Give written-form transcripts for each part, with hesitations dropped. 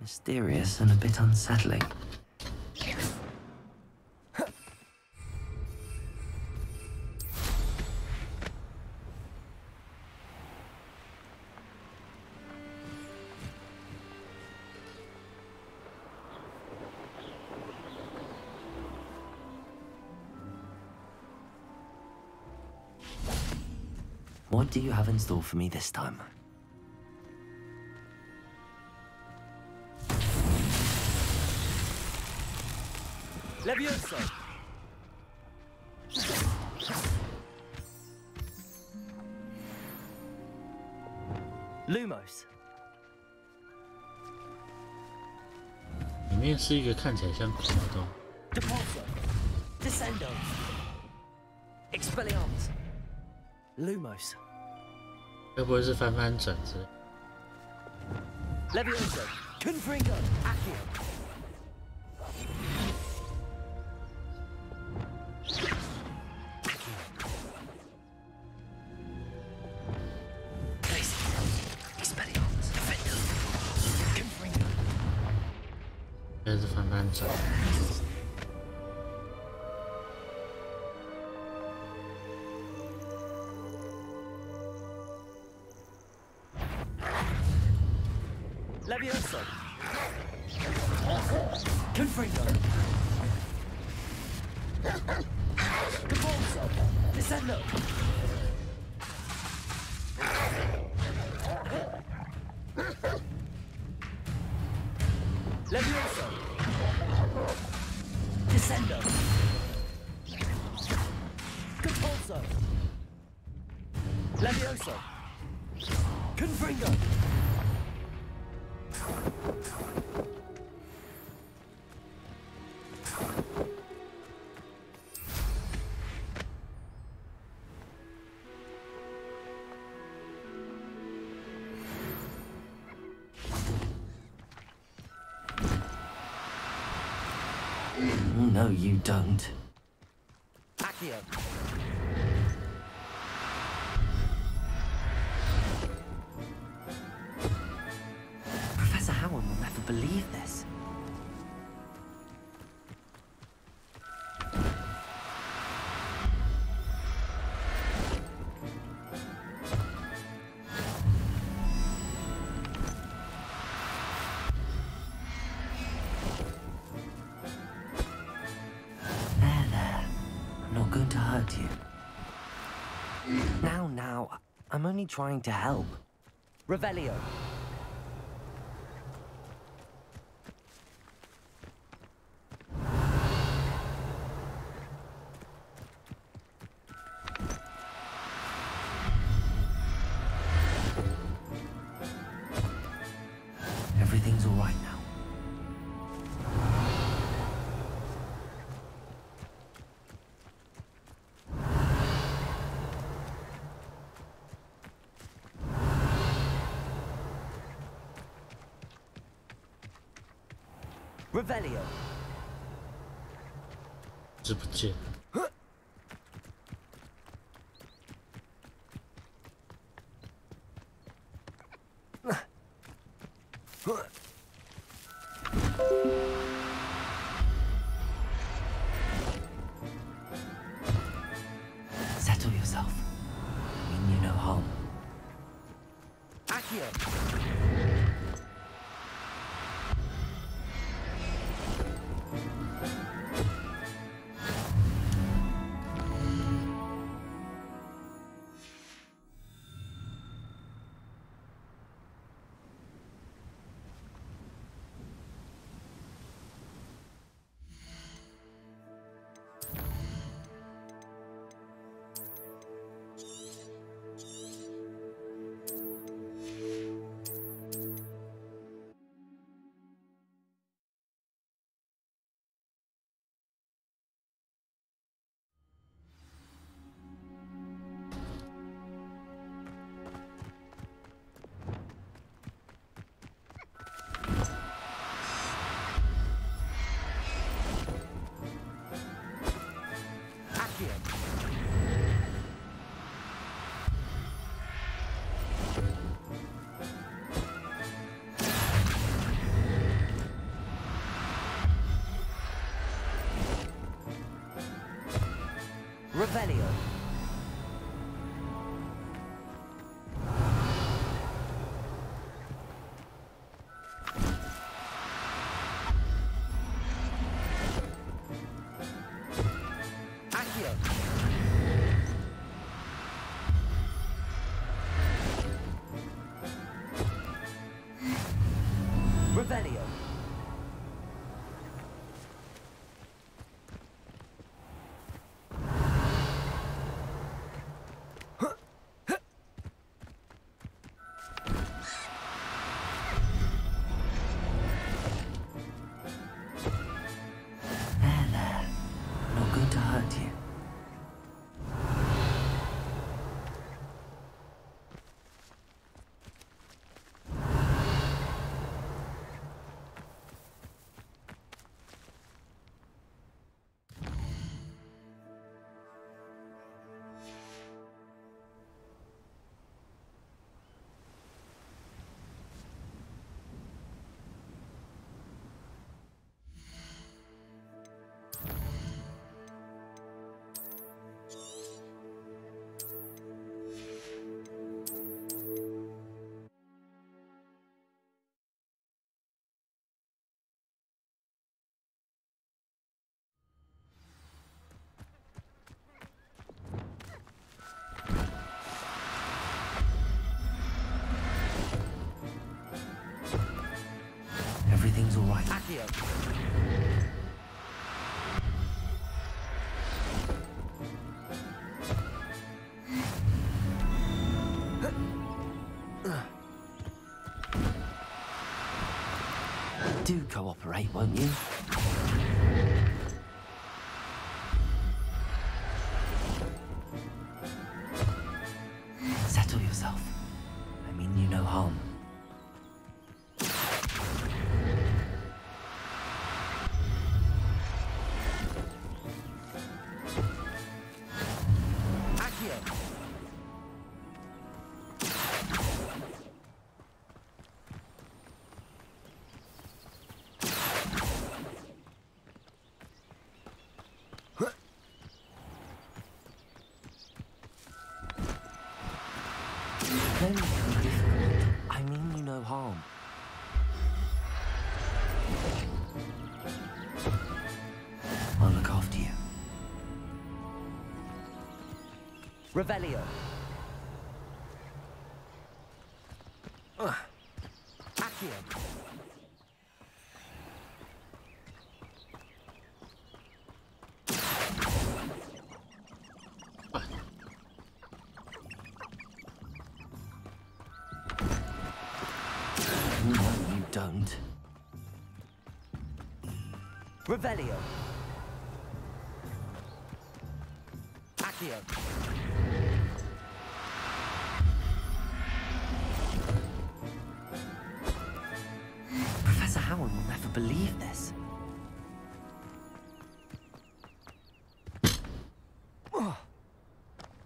Mysterious and a bit unsettling. What do you have in store for me this time? Levioso! Lumos! 里面是一个看起来像孔的洞。Depulso! Descendo! Expelliarmus! Lumos! 会不会是翻翻转之类？ Levioso! Confringo! Accio! Expelliarmus! Defendo! Confringo! 应该是翻翻转。 Levioso! Confringo! Depulso! Descendo! Levioso! Descendo! Depulso! Levioso! Confringo! No, you don't. Accio! Professor Howard will never believe this. There. I'm not going to hurt you. Now, I'm only trying to help. Revelio! Everything's all right now. Revelio! 是不见。 Settle yourself. Mean you no harm. Accio! Revelio. Accio. Revelio. There. Not going to hurt you. Everything's all right. Accio. Do cooperate, won't you? Settle yourself. I mean you no harm. Accio. Don't be difficult. I mean you no harm. I'll look after you. Revelio. Accio. No, you don't. Revelio. Accio. Professor Howard will never believe this.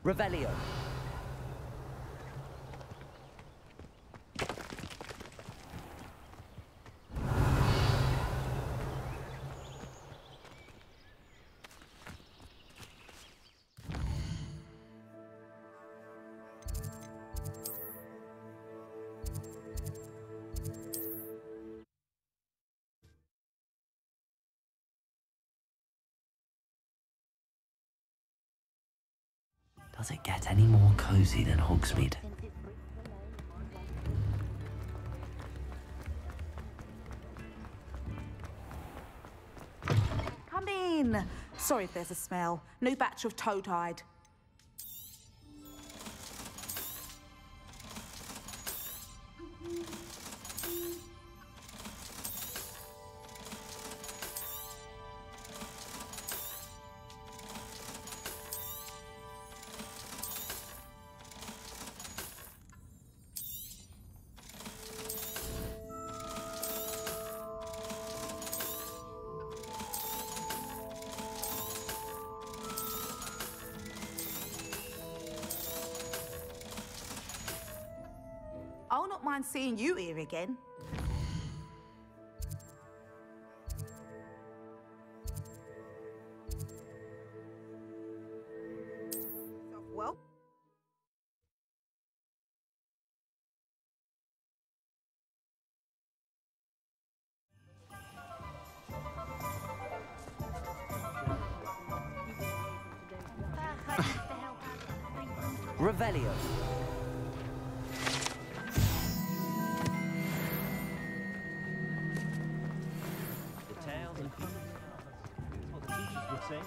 Revelio. Does it get any more cozy than Hogsmeade? Come in. Sorry if there's a smell. New batch of toad-hide. I'll not mind seeing you here again. Revelio. The tales and that's what the teachers would say.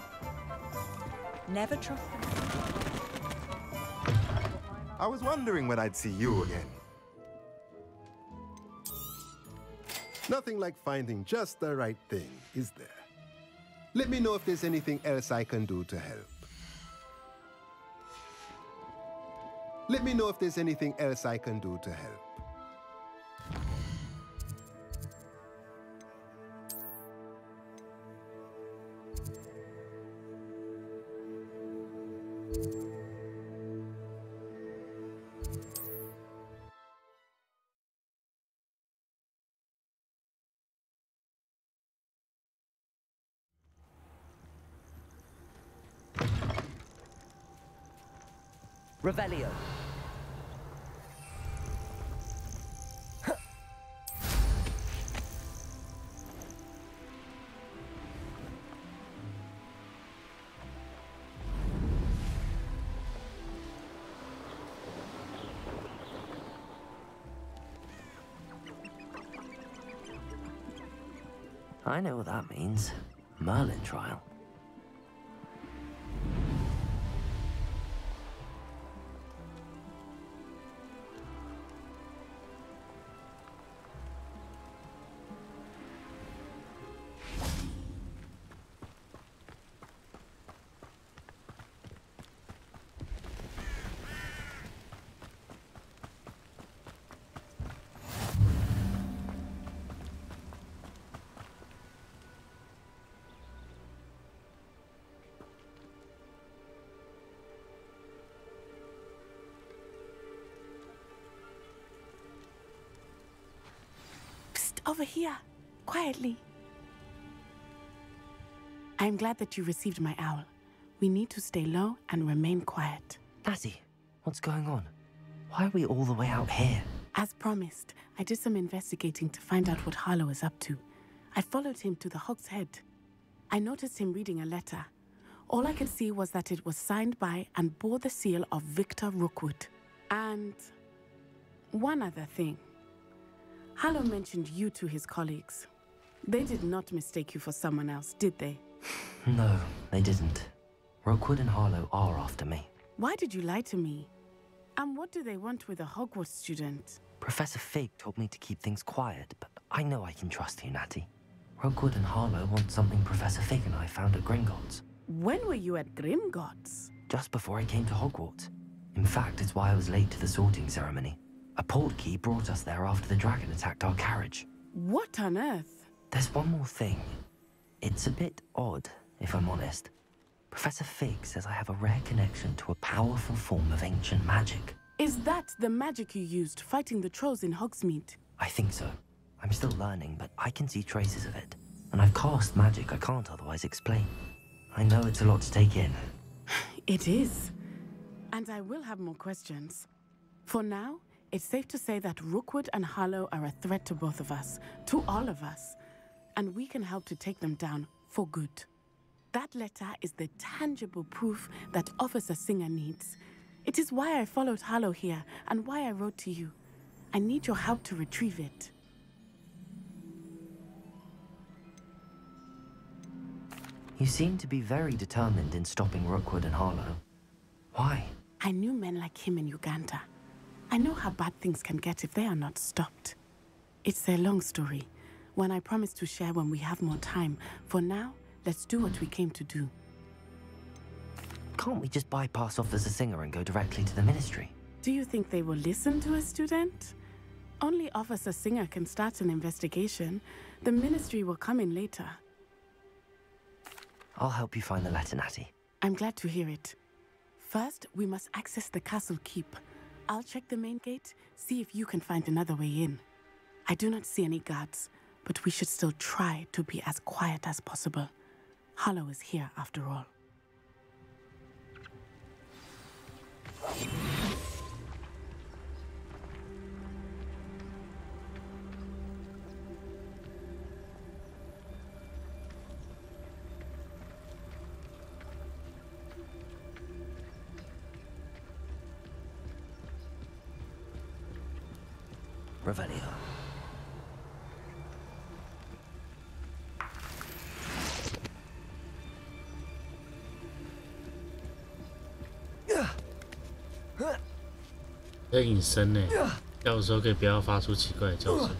Never trust them. I was wondering when I'd see you again. Nothing like finding just the right thing, is there? Let me know if there's anything else I can do to help. Let me know if there's anything else I can do to help. Revelio. I know what that means. Merlin trial. Over here, quietly. I'm glad that you received my owl. We need to stay low and remain quiet. Natty, what's going on? Why are we all the way out here? As promised, I did some investigating to find out what Harlow is up to. I followed him to the Hog's Head. I noticed him reading a letter. All I could see was that it was signed by and bore the seal of Victor Rookwood. And one other thing. Harlow mentioned you to his colleagues. They did not mistake you for someone else, did they? No, they didn't. Rookwood and Harlow are after me. Why did you lie to me? And what do they want with a Hogwarts student? Professor Fig told me to keep things quiet, but I know I can trust you, Natty. Rookwood and Harlow want something Professor Fig and I found at Gringotts. When were you at Gringotts? Just before I came to Hogwarts. In fact, it's why I was late to the sorting ceremony. A portkey brought us there after the dragon attacked our carriage. What on earth? There's one more thing. It's a bit odd, if I'm honest. Professor Fig says I have a rare connection to a powerful form of ancient magic. Is that the magic you used fighting the trolls in Hogsmeade? I think so. I'm still learning, but I can see traces of it. And I've cast magic I can't otherwise explain. I know it's a lot to take in. It is. And I will have more questions. For now, it's safe to say that Rookwood and Harlow are a threat to both of us, to all of us, and we can help to take them down for good. That letter is the tangible proof that Officer Singer needs. It is why I followed Harlow here and why I wrote to you. I need your help to retrieve it. You seem to be very determined in stopping Rookwood and Harlow. Why? I knew men like him in Uganda. I know how bad things can get if they are not stopped. It's a long story, one I promise to share when we have more time. For now, let's do what we came to do. Can't we just bypass Officer Singer and go directly to the Ministry? Do you think they will listen to a student? Only Officer Singer can start an investigation. The Ministry will come in later. I'll help you find the letter, Natty. I'm glad to hear it. First, we must access the castle keep. I'll check the main gate, see if you can find another way in. I do not see any guards, but we should still try to be as quiet as possible. Harlow is here after all. Revelio. Yeah. 要隐身呢，叫的时候可以不要发出奇怪的叫声。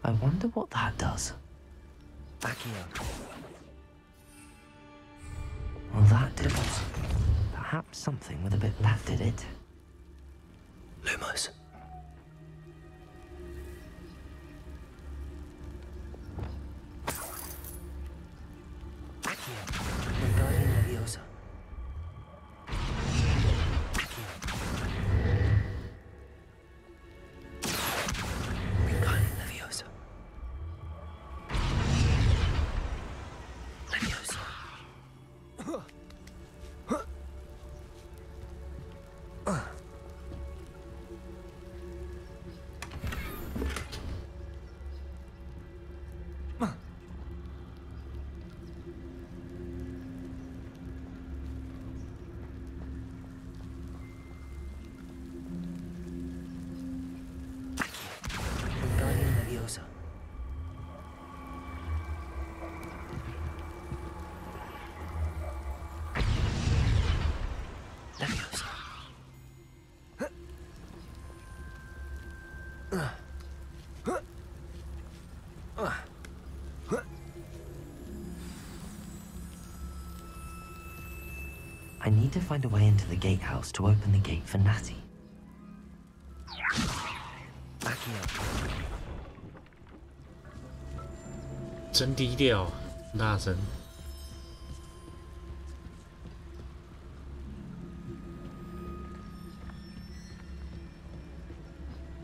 I wonder what that does. Accio. Well, that did it. Perhaps something with a bit that did it. Lumos. Accio. Wingardium Leviosa. Wingardium Leviosa. Leviosa. Wingardium Leviosa. Leviosa. I need to find a way into the gatehouse to open the gate for Natty. Accio. 真低调，很大声。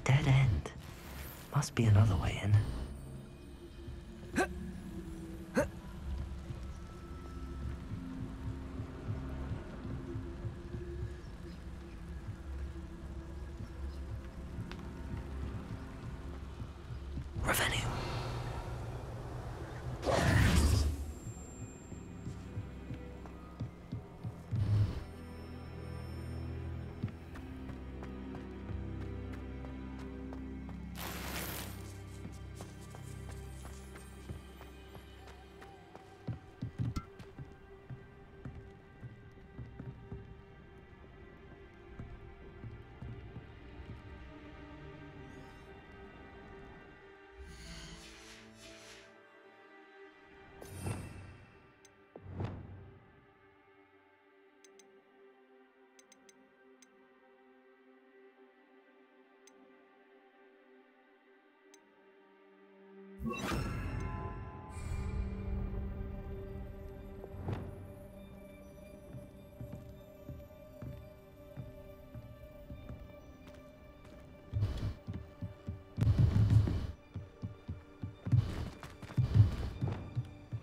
Dead end. Must be another way in. Revenue.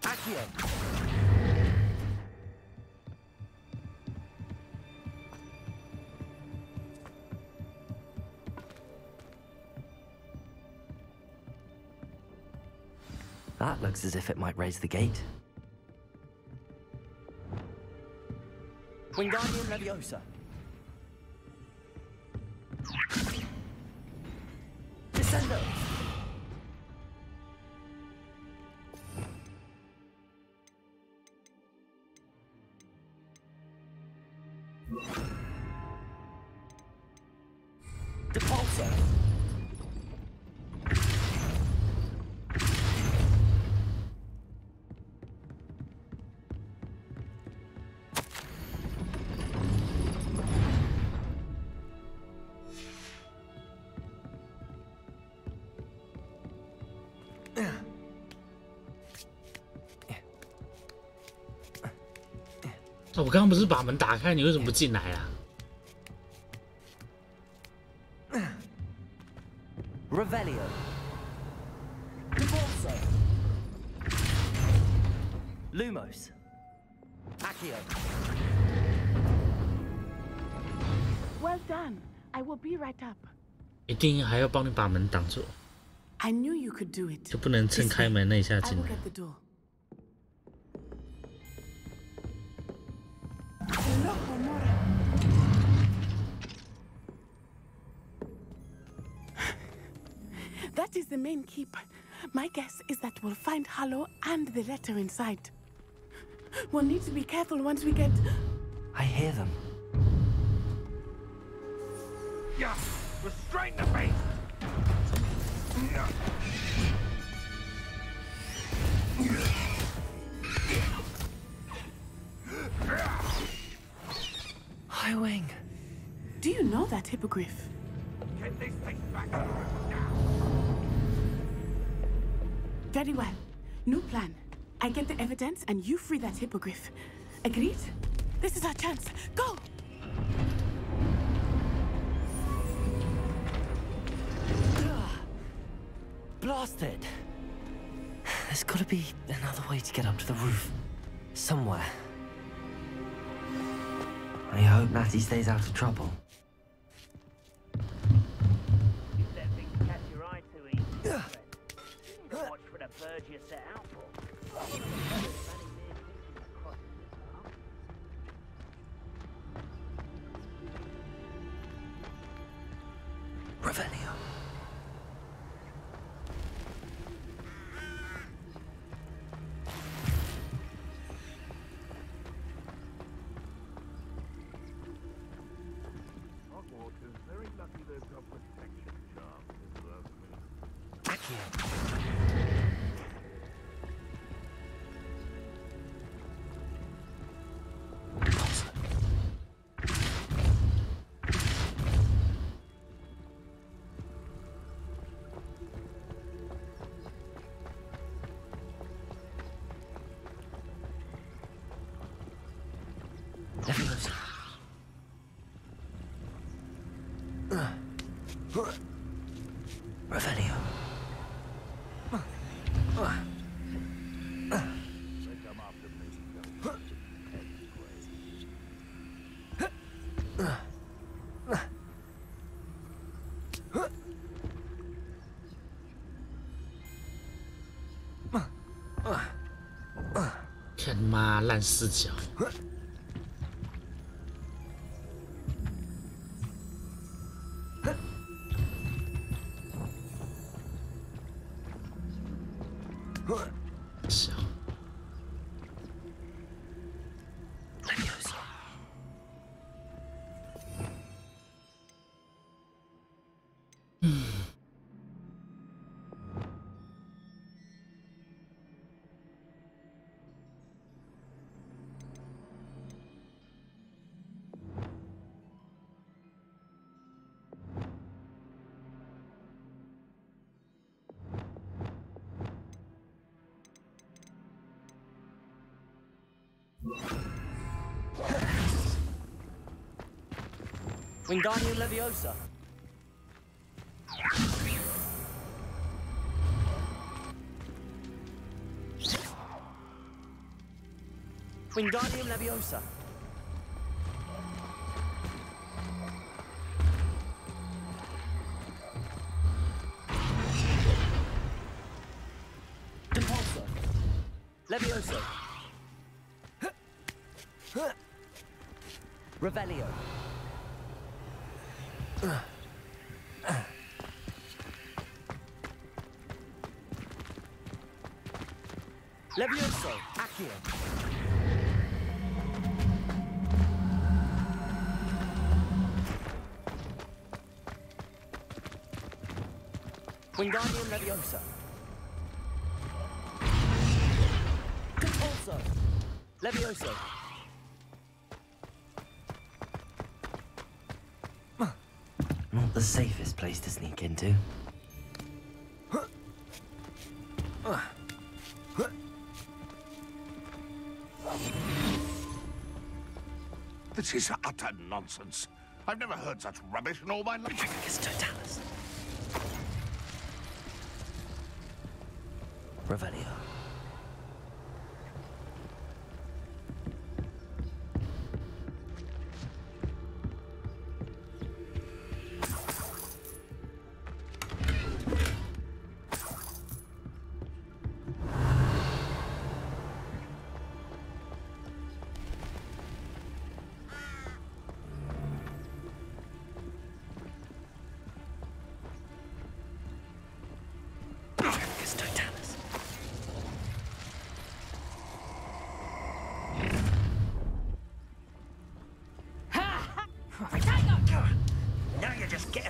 Accio. That looks as if it might raise the gate. Wingardium Leviosa. Descendo. Depulso.我刚刚不是把门打开，你为什么不进来啊？ Revelio. Depulso. Lumos. Accio. Well done. I will be right up. 一定还要帮你把门挡住， I knew you could do it. 就不能趁开门那一下 I 进 will 来。 get the door. That is the main keep. My guess is that we'll find Hollow and the letter inside. We'll need to be careful once we get... I hear them. Yeah, restrain the beast! Highwing. Do you know that hippogriff? Get these things back! Very well. New plan. I get the evidence and you free that hippogriff. Agreed? This is our chance. Go! Blasted! There's gotta be another way to get up to the roof. Somewhere. I hope Natty stays out of trouble. You let things catch your eye too easy. You need to watch for the birds you set out for. Revelio. Hogwarts is very lucky they've got protection charms in Berkeley. Accio. Leviosa. Revelio. They come after me. Don't pay. 看妈烂视角。小。 Leviosa. Wingardium Leviosa. Wingardium Leviosa. Depulso. Levioso. Revelio. Levioso. Accio. Wingardium Leviosa. Depulso. Levioso. Not the safest place to sneak into. This is utter nonsense. I've never heard such rubbish in all my life. It's Totalis. Revelio.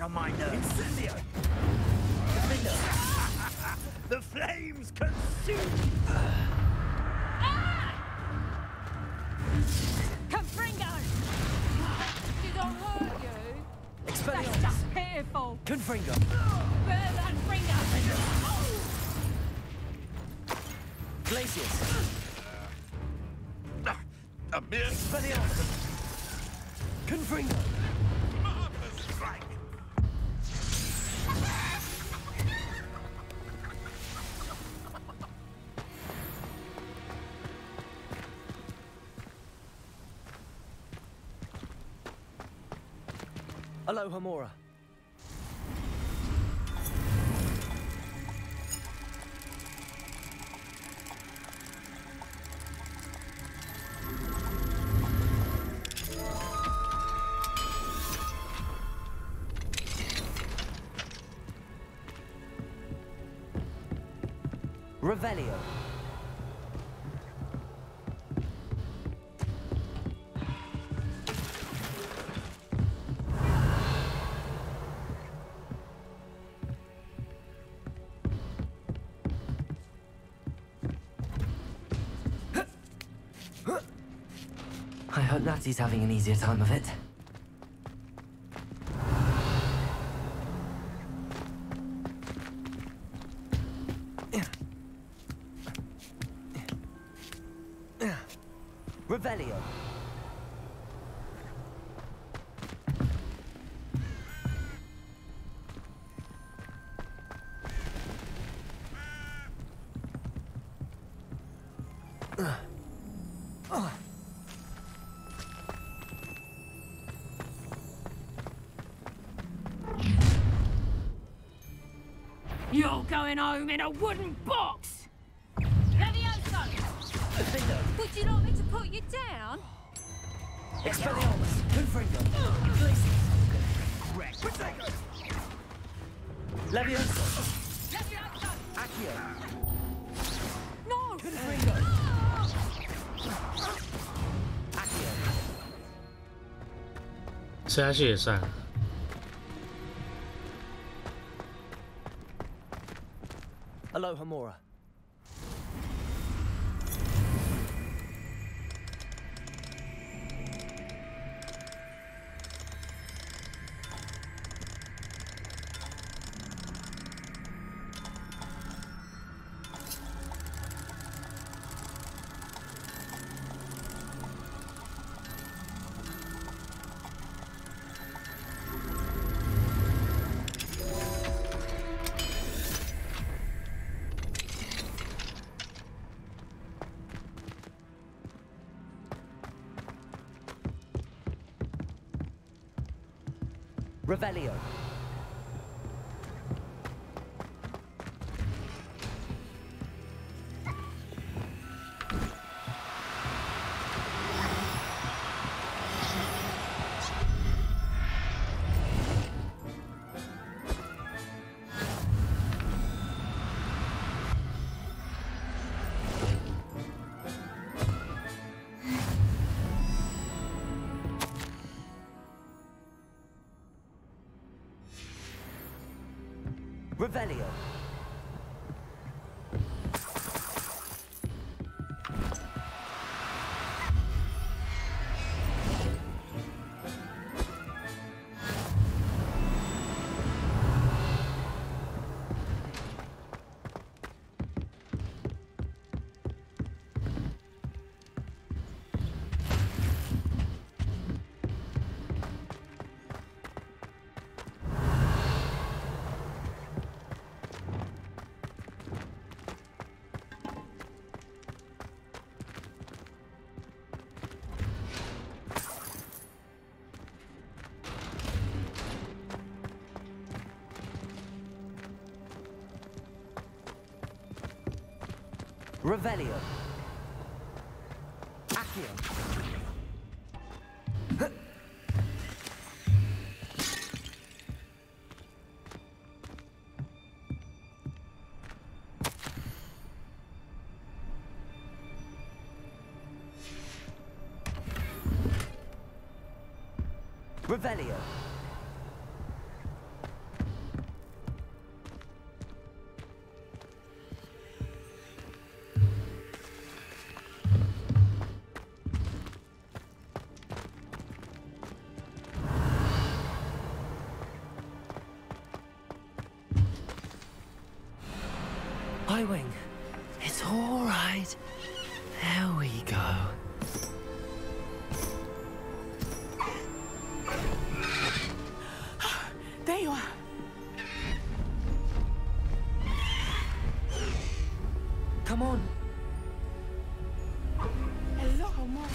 on my nerves. Incendio! Defender! The flames consume! Confringo! Did I hurt you? That's Expelliarmus! just pitiful! Confringo! Confringo! Glacius! A mere Expelliarmus! Confringo! marvelous strike. Aloha Mora. Revelio. I hope Natty's having an easier time of it. Revelio. You're going home in a wooden box! Levioso! Defender. Would you like me to put you down? Expelliarmus. Confringo. Glacius. Protego. Levioso. Levioso! Accio. No! Confringo. Accio. 吃下去也算了。 Aloha Mora. Revelio. Revelio. Revelio. Accio. Revelio. Highwing, it's all right. There we go. There you are. Come on. Hello, Homura.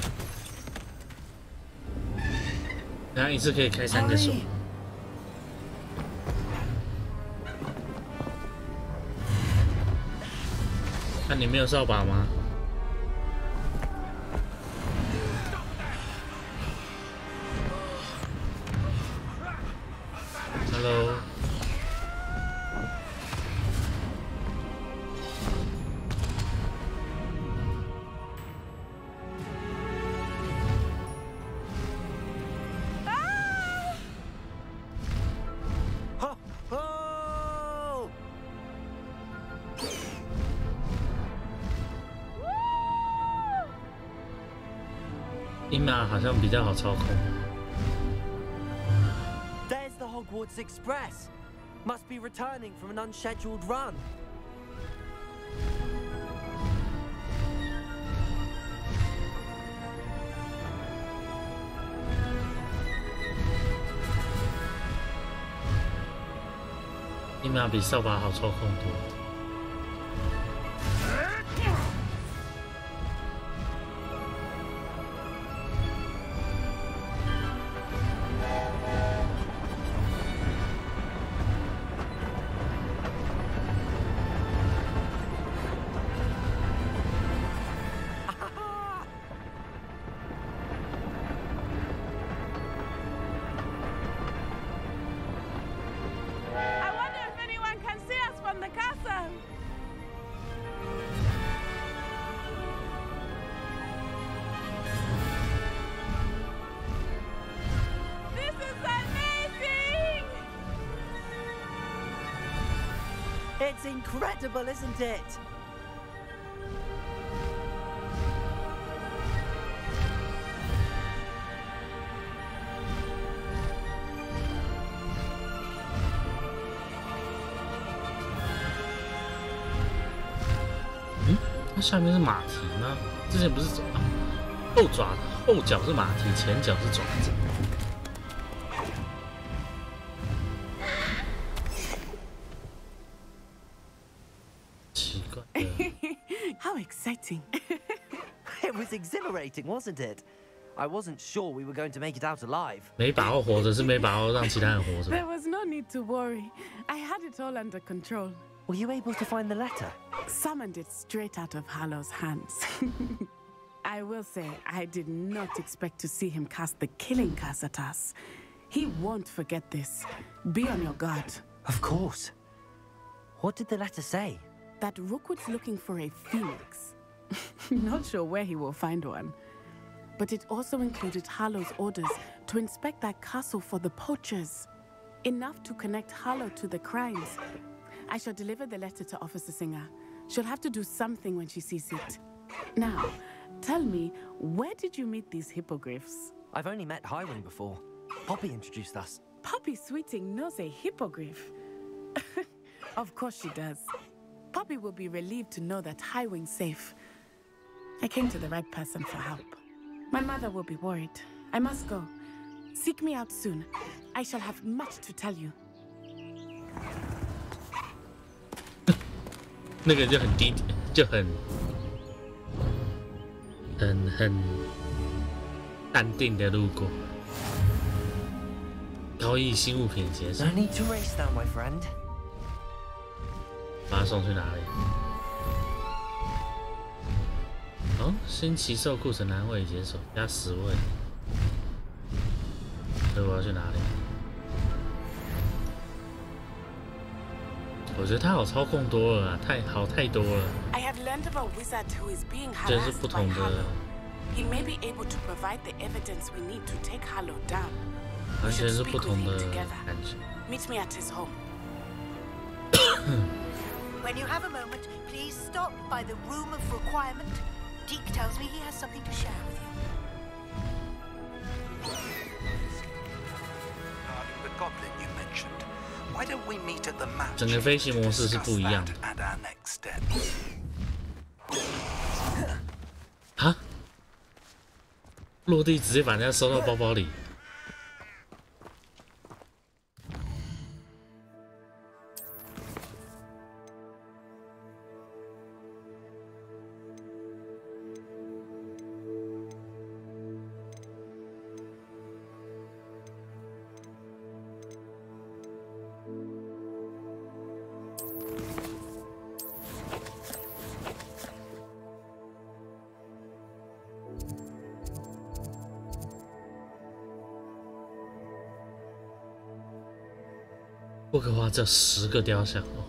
然后一次可以开3个手。那你没有扫把吗？ Hello。鹰马好像比较好操控。 There's the Hogwarts Express. Must be returning from an unscheduled run.鹰马比扫把好操控多。 It's incredible, isn't it? Hmm? 那下面是马蹄吗？之前不是后脚是马蹄，前脚是爪子。 How exciting. It was exhilarating, wasn't it? I wasn't sure we were going to make it out alive. 没把握活着是没把握让其他人活着。 There was no need to worry. I had it all under control. Were you able to find the letter? Summoned it straight out of Hallow's hands. I will say, I did not expect to see him cast the killing curse at us. He won't forget this. Be on your guard. Of course. What did the letter say? That Rookwood's looking for a phoenix. Not sure where he will find one. But it also included Harlow's orders to inspect that castle for the poachers. Enough to connect Harlow to the crimes. I shall deliver the letter to Officer Singer. She'll have to do something when she sees it. Now, tell me, where did you meet these hippogriffs? I've only met Highwing before. Poppy introduced us. Poppy Sweeting knows a hippogriff. Of course she does. Poppy will be relieved to know that Highwing's safe. I came to the right person for help. My mother will be worried. I must go. Seek me out soon. I shall have much to tell you. 那个就很低，就很淡定的路过。交易新物品结束。 No need to race now, my friend. 把他送去哪里？哦，新奇兽库存栏位解锁，加10位。所以我要去哪里？我觉得他好操控多了啊，太多了。I have learned of a wizard who is being 真是 harassed 不 by 同的。 Harlow. He may be able to provide the evidence we need to take Harlow down. 完 We 全 should 是 speak 不 with 同 him 的 together. 感觉。 Meet me at his home. When you have a moment, please stop by the Room of Requirement. Deke tells me he has something to share with you. The goblin you mentioned. Why don't we meet at the map? 整个飞行模式是不一样的。 And our next steps. 啊！落地直接把人家收到包包里。霍格华这10个雕像哦。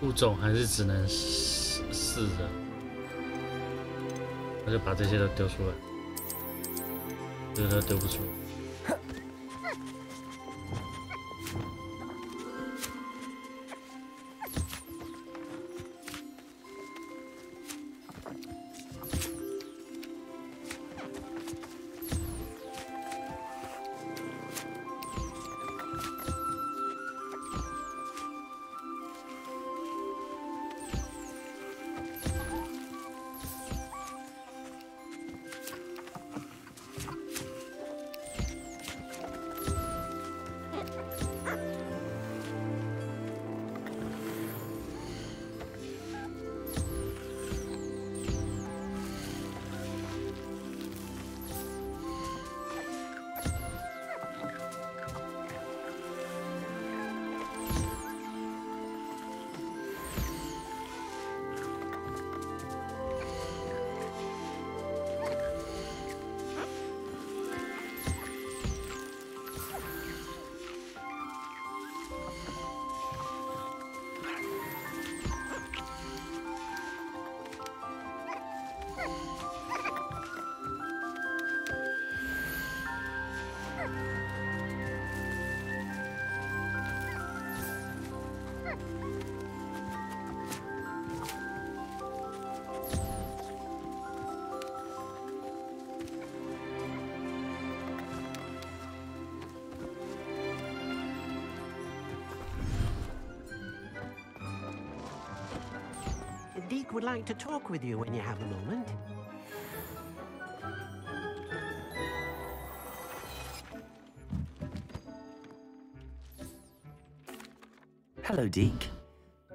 物种还是只能试着，那就把这些都丢出来，这个都丢不出。Deke would like to talk with you when you have a moment. Hello, Deke.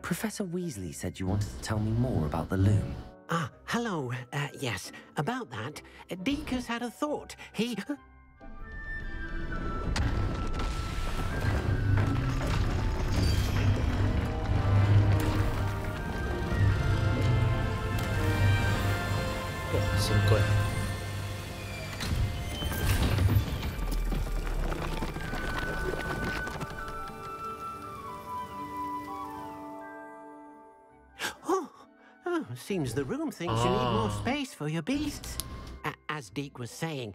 Professor Weasley said you wanted to tell me more about the loom. Ah, hello. Yes, about that. Deke has had a thought. He... Oh, 什么鬼？ Seems the room thinks you need more space for your beasts. As Deke was saying,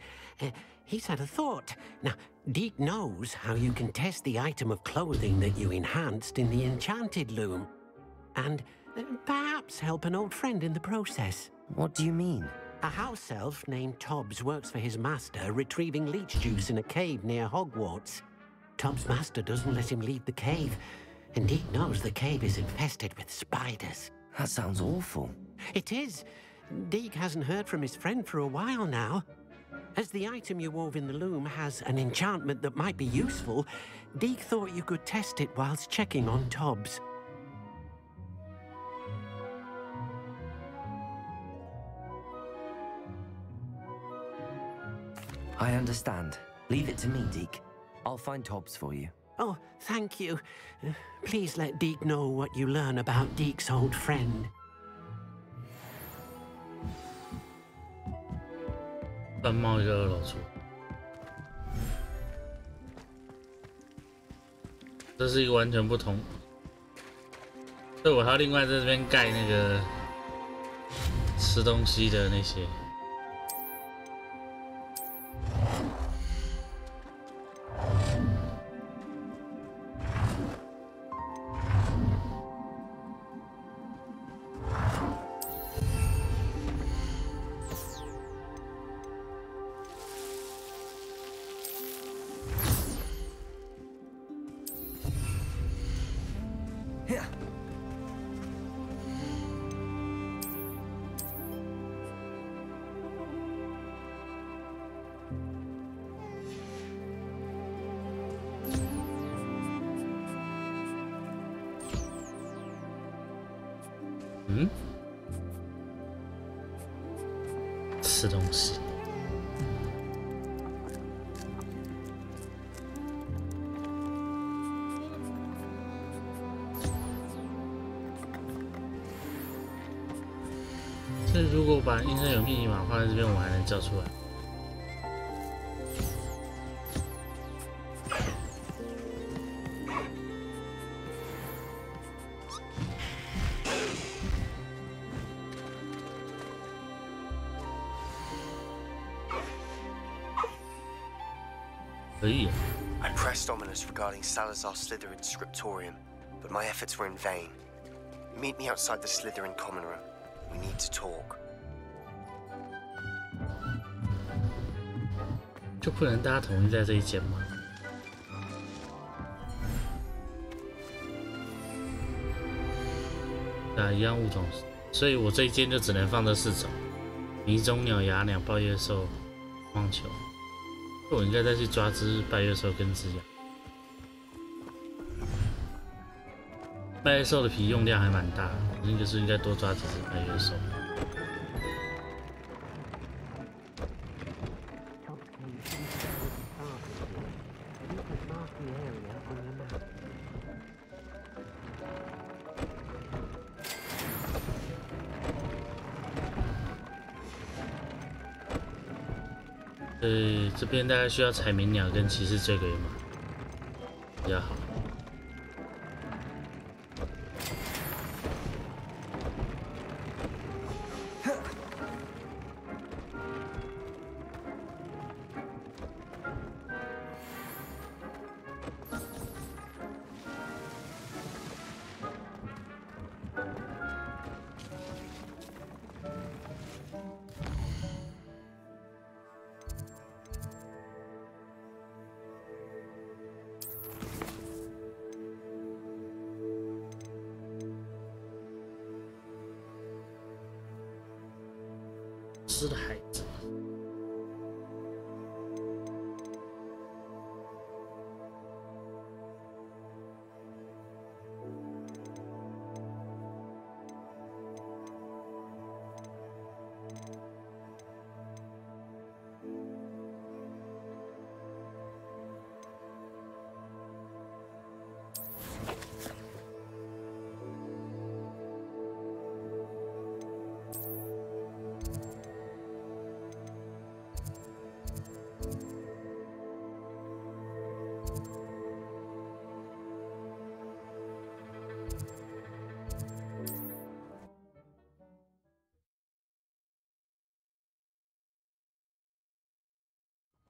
he's had a thought. Now, Deke knows how you can test the item of clothing that you enhanced in the enchanted loom. And perhaps help an old friend in the process. What do you mean? A house elf named Tobbs works for his master retrieving leech juice in a cave near Hogwarts. Tobbs' master doesn't let him leave the cave, and Deke knows the cave is infested with spiders. That sounds awful. It is. Deke hasn't heard from his friend for a while now. As the item you wove in the loom has an enchantment that might be useful, Deke thought you could test it whilst checking on Tobbs. I understand. Leave it to me, Deke. I'll find Tobbs for you. Oh, thank you. Please let Deke know what you learn about Deke's old friend. 半冒一个二楼出，这是一个完全不同。所以我还要另外在这边盖那个吃东西的那些。吃东西。所以如果把应声有密码放在这边，我还能叫出来。I pressed ominous regarding Salazar Slytherin's scriptorium, but my efforts were in vain. Meet me outside the Slytherin common room. We need to talk. 就不能大家统一在这一间吗？啊，一样物种，所以我这一间就只能放这4种：迷踪鸟、哑鸟、爆叶兽、网球。我应该再去抓只拜月兽跟只羊。拜月兽的皮用量还蛮大，应该多抓几只拜月兽。这边大概需要采鸣鸟跟骑士追鬼马比较好。吃的孩子。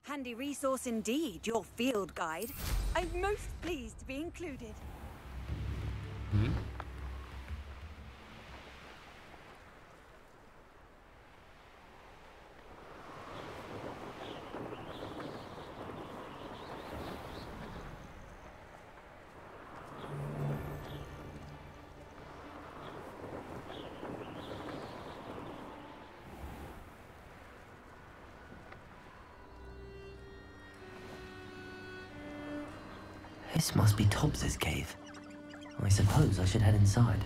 Handy resource indeed, your field guide. I'm most pleased to be included. This must be Tobbs's cave. I suppose I should head inside.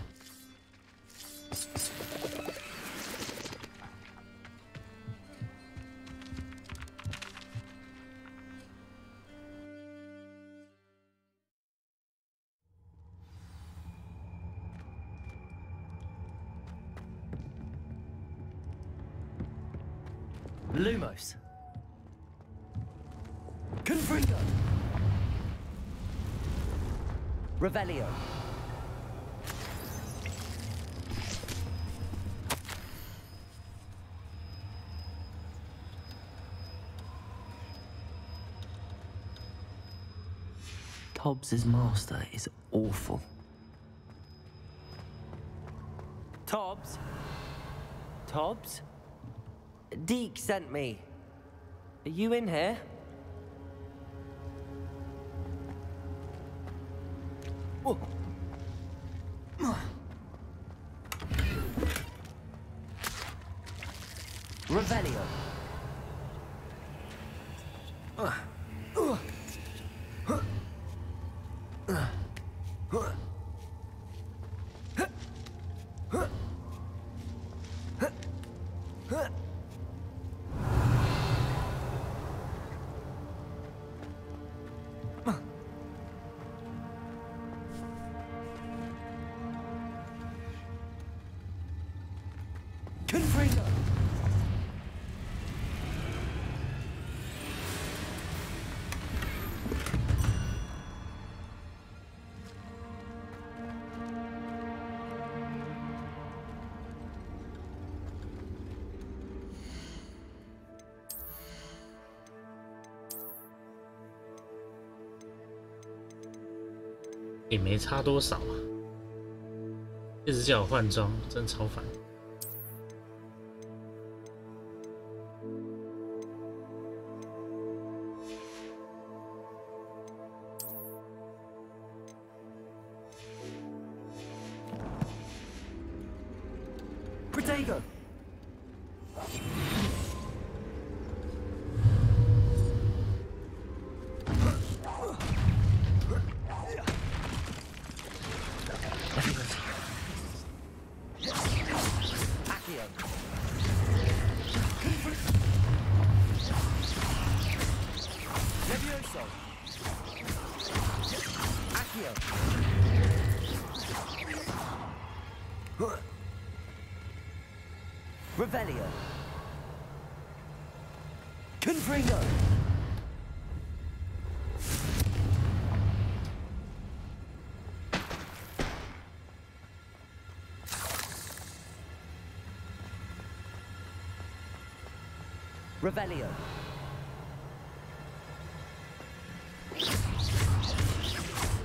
Lumos. Confringo. Revelio. Tobbs's master is awful. Tobbs? Tobbs? Deke sent me. Are you in here? Oh. Revelio. Confringo.也没差多少啊，一直叫我换装，真超烦。Protego. Revelio. Confringo. Revelio.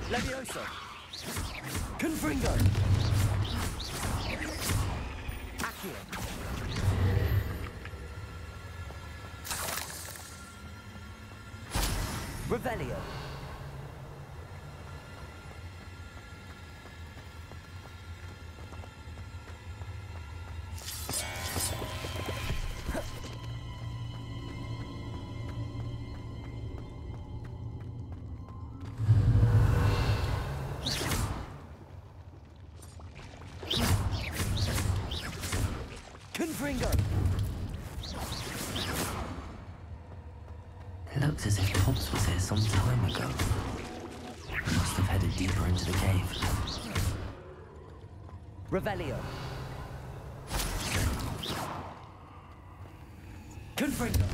Levioso. Confringo. Accio. Revelio. Confringo. It looks as if Tobbs was here some time ago. He must have headed deeper into the cave. Revelio. Confringo.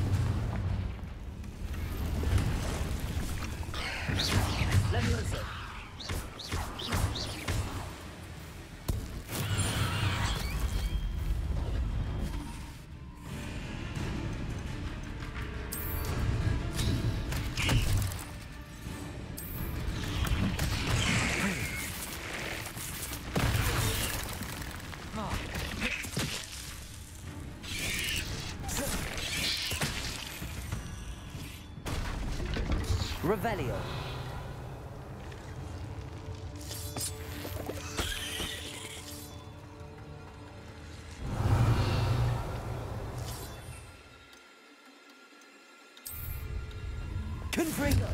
Levioso. Revelio. Confringo.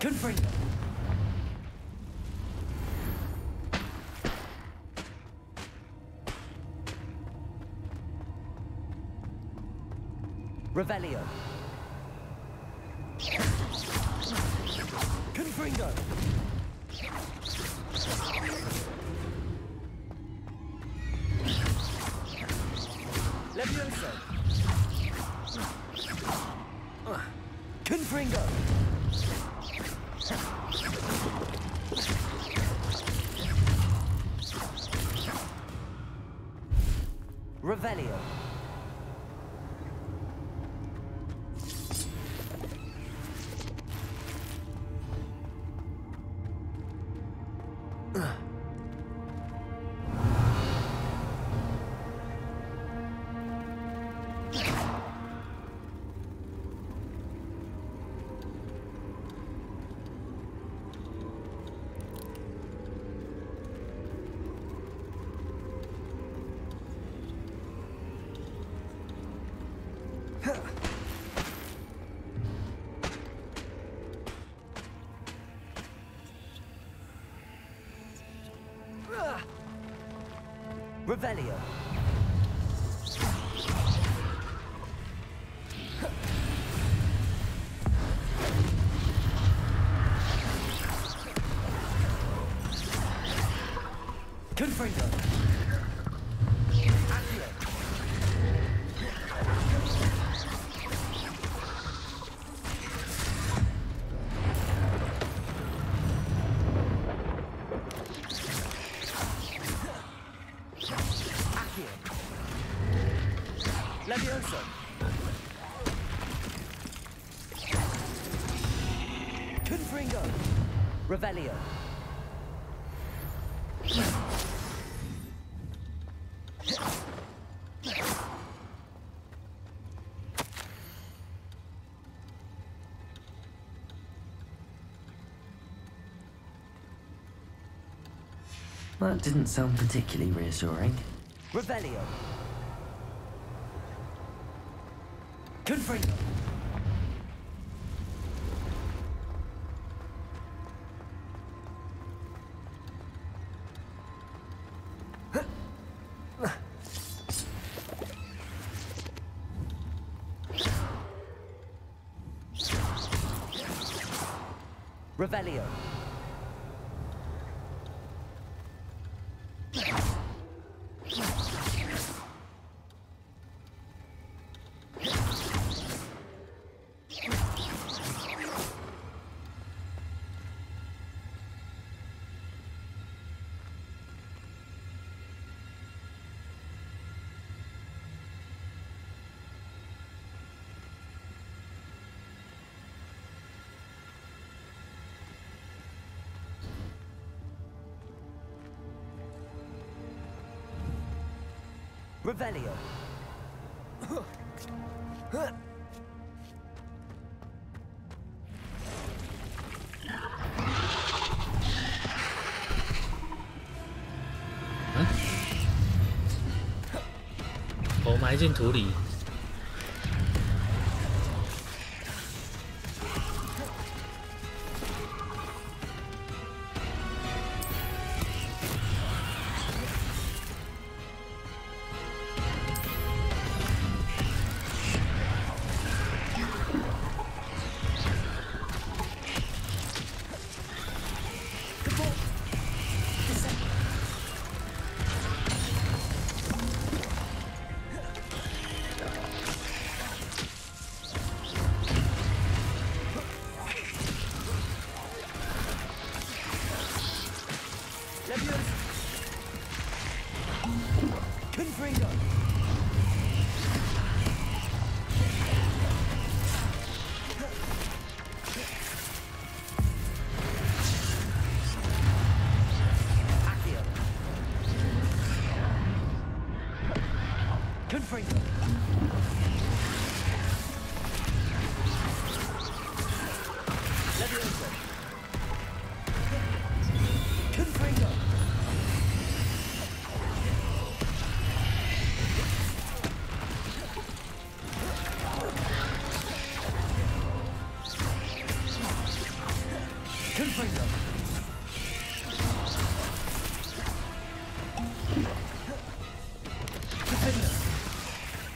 Confringo. Revelio. Confringo. Levioso. Confringo. Revelio. Revelio. Confringo. Accio. Levioso. Confringo. Revelio. That didn't sound particularly reassuring. Revelio. Confringo. Revelio. Revelio. 头埋进土里。Confringo. Defender.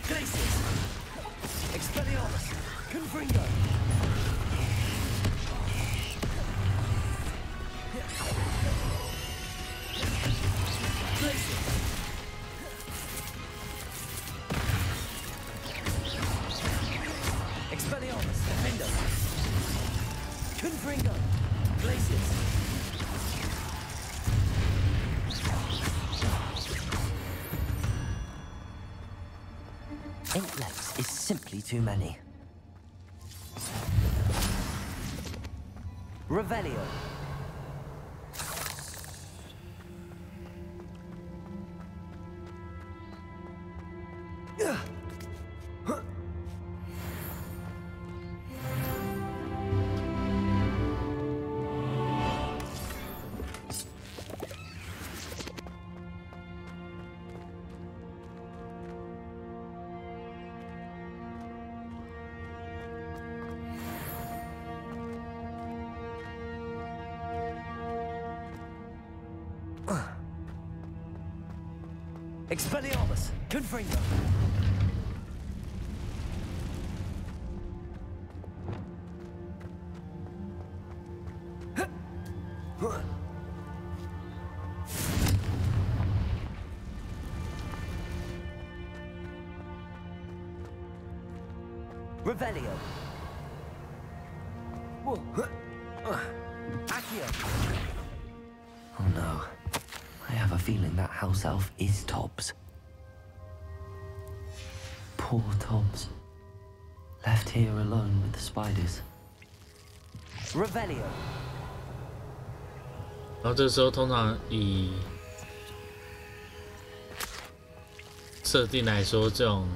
Glacius. Expelliarmus. Confringo. Glacius. Expelliarmus. Defender. Confringo. Glacius. Inklets is simply too many. Revelio. Expelliarmus. Confringo. Revelio. Accio. Oh no. I have a feeling that house elf is Tobbs. Poor Tobbs. Left here alone with the spiders. Revelio. 然后这时候通常以设定来说，这种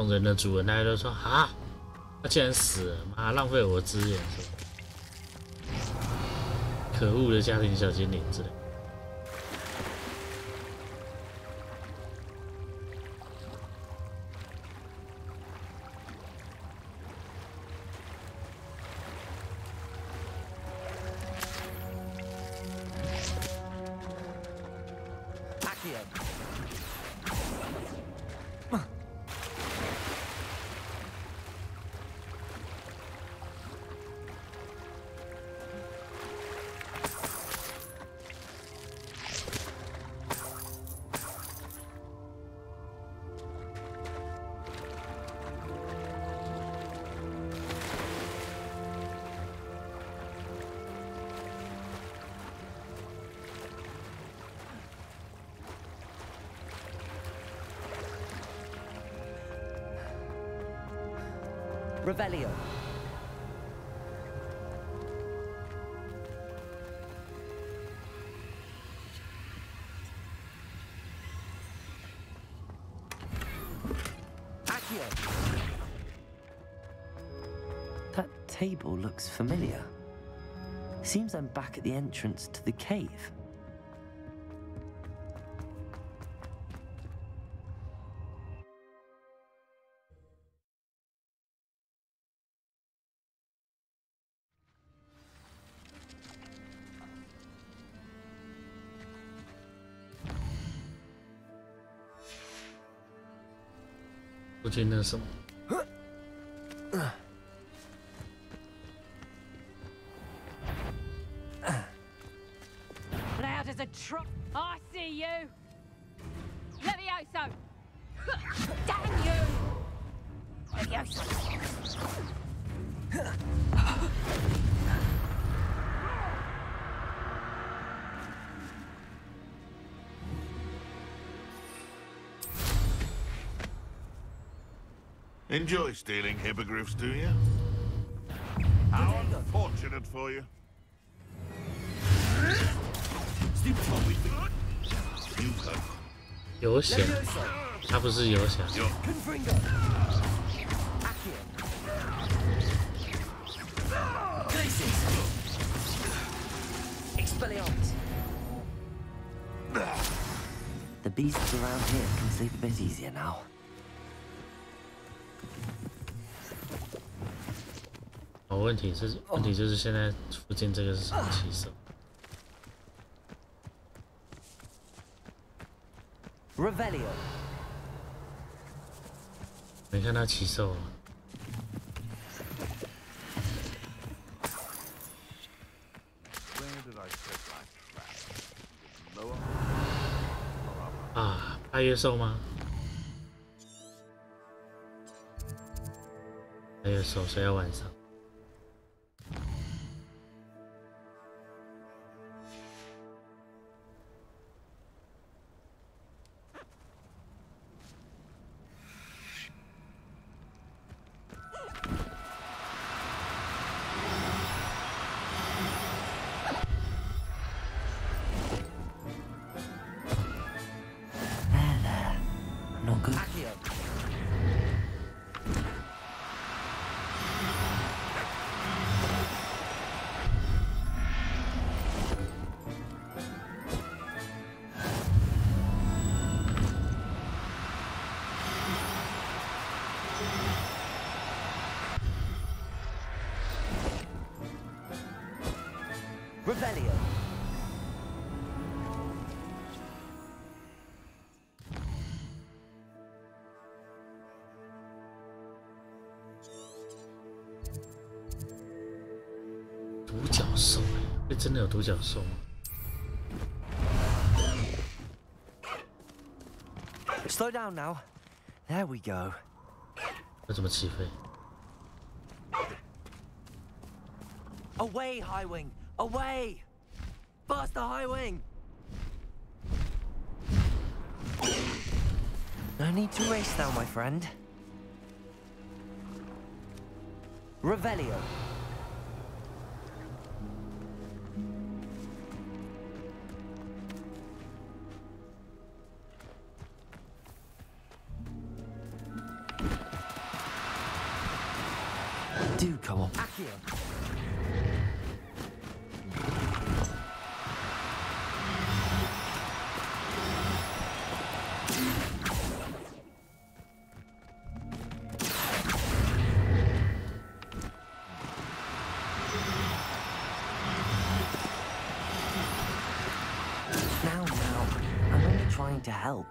人的主人，大家都说啊，他竟然死了，妈浪费我资源，是吧？可恶的家庭小精灵之类。Revelio. Accio. That table looks familiar. Seems I'm back at the entrance to the cave.不知那是什么。 Loud as a truck. I see you. Levioso. Damn you. Levioso. Enjoy stealing hippogriffs, do you? How unfortunate for you. You cut. 游侠，他不是游侠。 The beasts around here can sleep a bit easier now. 问题就是现在附近这个是什么骑手？ Revelio. 没看到奇兽啊。啊，八月兽吗？八月兽睡到晚上。 Revelio. 独角兽，这真的有独角兽吗 Slow down now. There we go. 要怎么起飞？ Away, High Wing! Away! Faster, High Wing! No need to race now, my friend. Revelio. Do come on. Accio. To help.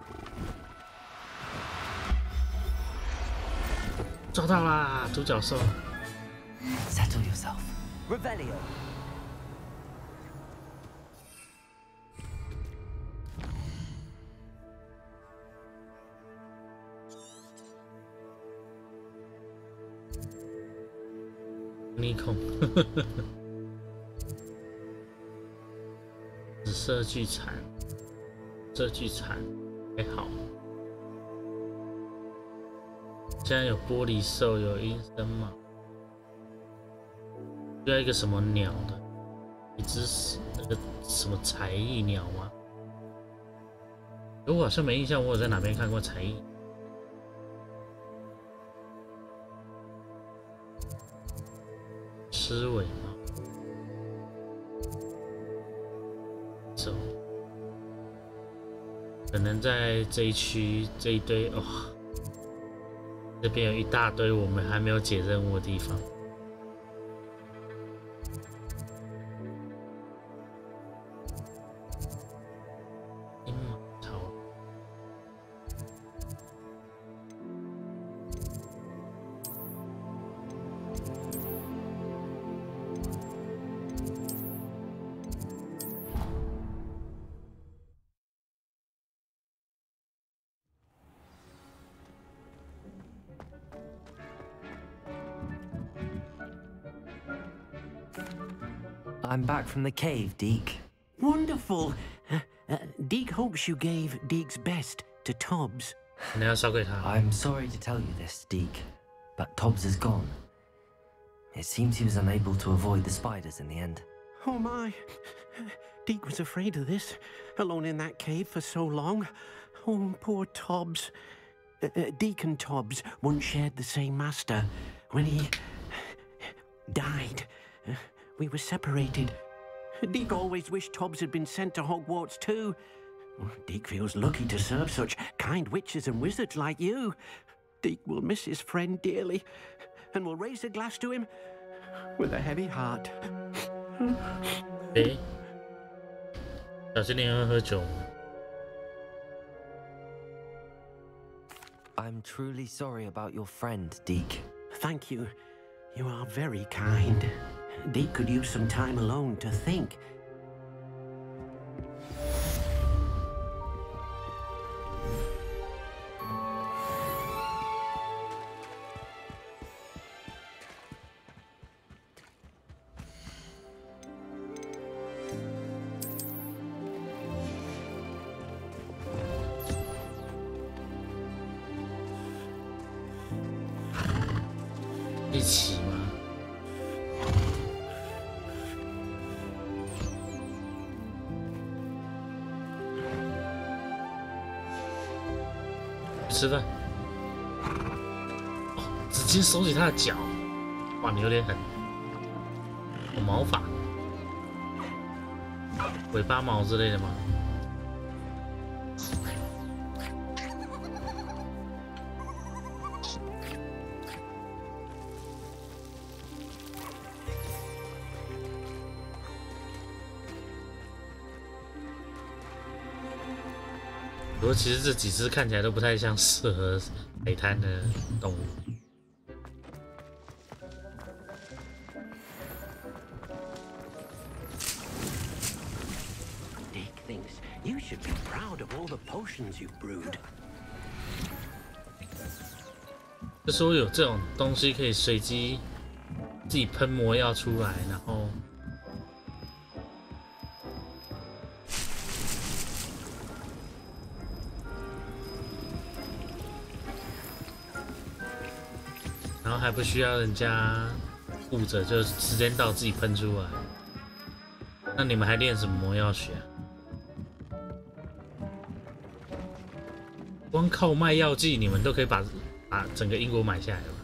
抓到啦，独角兽。Settle yourself. Revelio. Nico 紫色巨蝉。 这巨蝉还好，现在有玻璃兽，有阴森马，需要一个什么鸟的，一只那个什么才艺鸟吗？我好像没印象，我有在哪边看过才艺。狮尾吗？走。 可能在这一区这一堆哦，这边有一大堆我们还没有解任务的地方。鹰马槽，I'm back from the cave, Deke. Wonderful. Deke hopes you gave Deke's best to Tobbs. I'm sorry to tell you this, Deke, but Tobbs is gone. It seems he was unable to avoid the spiders in the end. Oh my. Deke was afraid of this, alone in that cave for so long. Oh, poor Tobbs. Deke and Tobbs once shared the same master. When he died, we were separated. Deke always wished Tobbs had been sent to Hogwarts too. Deke feels lucky to serve such kind witches and wizards like you. Deke will miss his friend dearly, and will raise a glass to him with a heavy heart. 小精灵会喝酒吗？ I'm truly sorry about your friend, Deke. Thank you. You are very kind. Deke could use some time alone to think.一起吗？吃饭。哦，直接收起他的脚。哇，你有点狠。有毛发、尾巴毛之类的吗？不过其实这几只看起来都不太像适合海滩的动物。Dick thinks you should be proud of all the potions you've brewed. 就说有这种东西可以随机自己喷魔药出来，然后。然后还不需要人家护着，就时间到自己喷出来。那你们还练什么魔药学啊？光靠卖药剂，你们都可以把整个英国买下来了吧？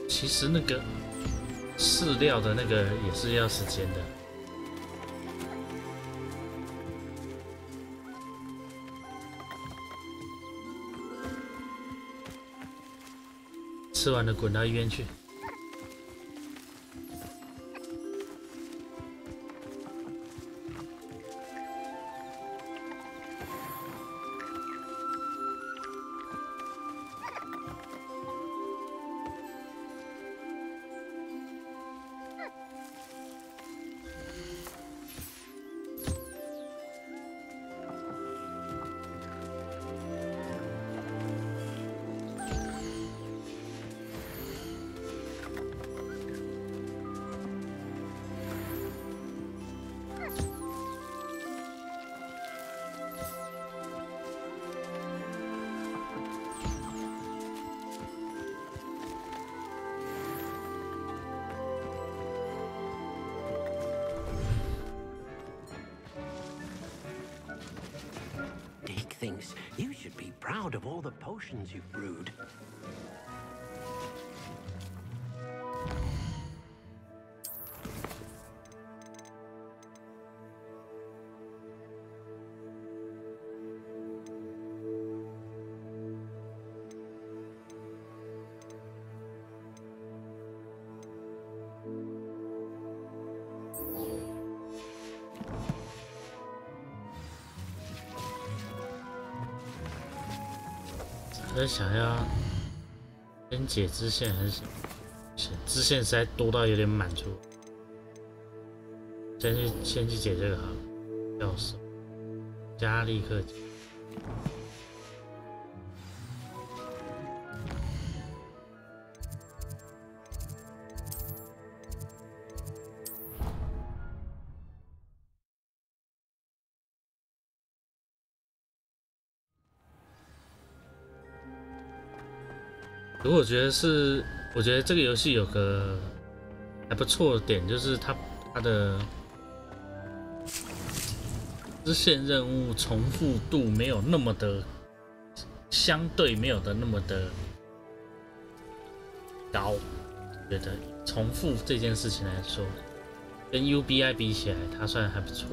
其实那个饲料的那个也是要时间的。吃完了滚到医院去。Thinks you should be proud of all the potions you've brewed. 在想要先解支线还是支线实在多到有点满足。先去解这个好了，钥匙，加立刻解。如果我觉得这个游戏有个还不错的点，就是它的支线任务重复度没有那么的，相对没有的那么的高。觉得重复这件事情来说，跟 UBI 比起来，它算还不错。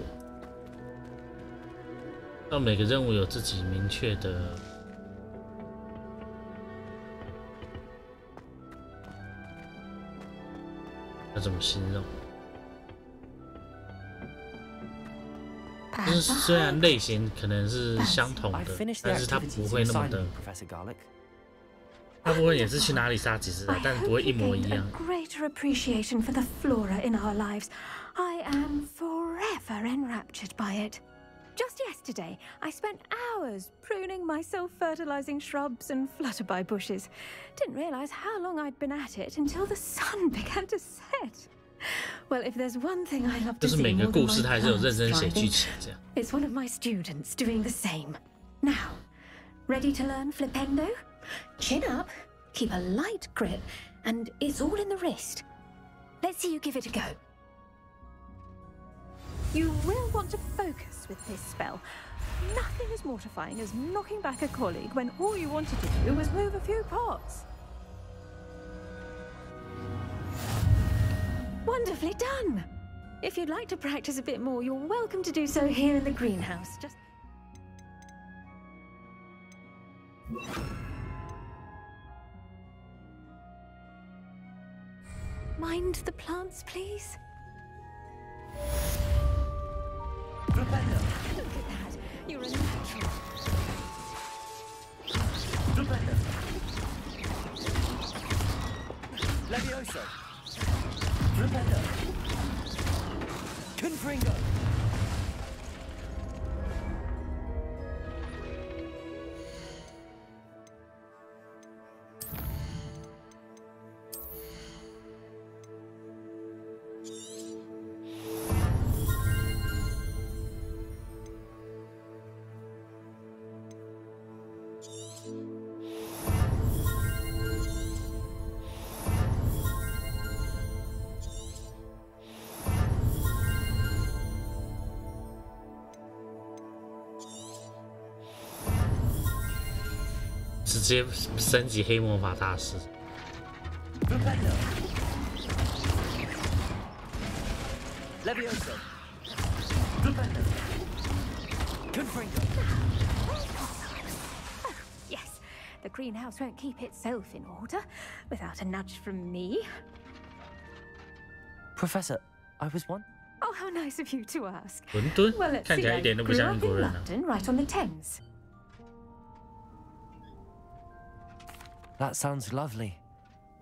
到每个任务有自己明确的。要怎么形容？就是虽然类型可能是相同的，但是它不会那么的。大部分也是去哪里杀几只的，但不会一模一样。Greater appreciation for the flora in our lives. I am forever enraptured by it. Just yesterday, I spent hours pruning my self-fertilizing shrubs and flutterby bushes. Didn't realize how long I'd been at it until the sun began to set. Well, if there's one thing I love to see more than my plants thriving, it's one of my students doing the same. Now, ready to learn flipendo? Chin up, keep a light grip, and it's all in the wrist. Let's see you give it a go. You will want to focus with this spell. Nothing as mortifying as knocking back a colleague when all you wanted to do was move a few pots. Wonderfully done! If you'd like to practice a bit more, you're welcome to do so here in the greenhouse. Just... Mind the plants, please? Look at that. You're a natural. Levioso. Rependo. Confringo.直接升级黑魔法大师。Yes, the greenhouse won't keep itself in order without a nudge from me. Professor, I was one. Oh, how nice of you to ask. 伦敦 Well, let's 看起 see. 来一 I 点都不 grew 像 up 英国 in 人啊。 London, right on the Thames. That sounds lovely.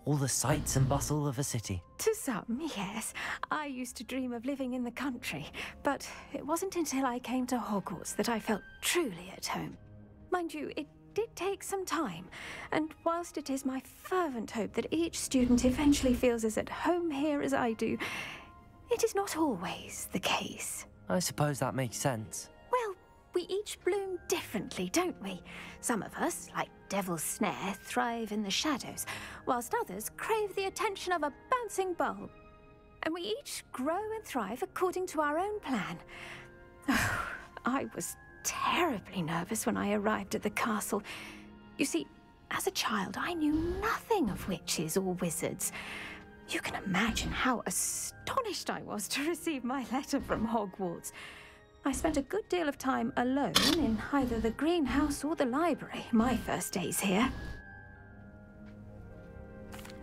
All the sights and bustle of a city. To some, yes. I used to dream of living in the country, but it wasn't until I came to Hogwarts that I felt truly at home. Mind you, it did take some time, and whilst it is my fervent hope that each student eventually feels as at home here as I do, it is not always the case. I suppose that makes sense. Well, we each bloom differently, don't we? Some of us, like Devil's Snare, thrive in the shadows, whilst others crave the attention of a bouncing bulb. And we each grow and thrive according to our own plan. Oh, I was terribly nervous when I arrived at the castle. You see, as a child, I knew nothing of witches or wizards. You can imagine how astonished I was to receive my letter from Hogwarts. I spent a good deal of time alone in either the greenhouse or the library my first days here.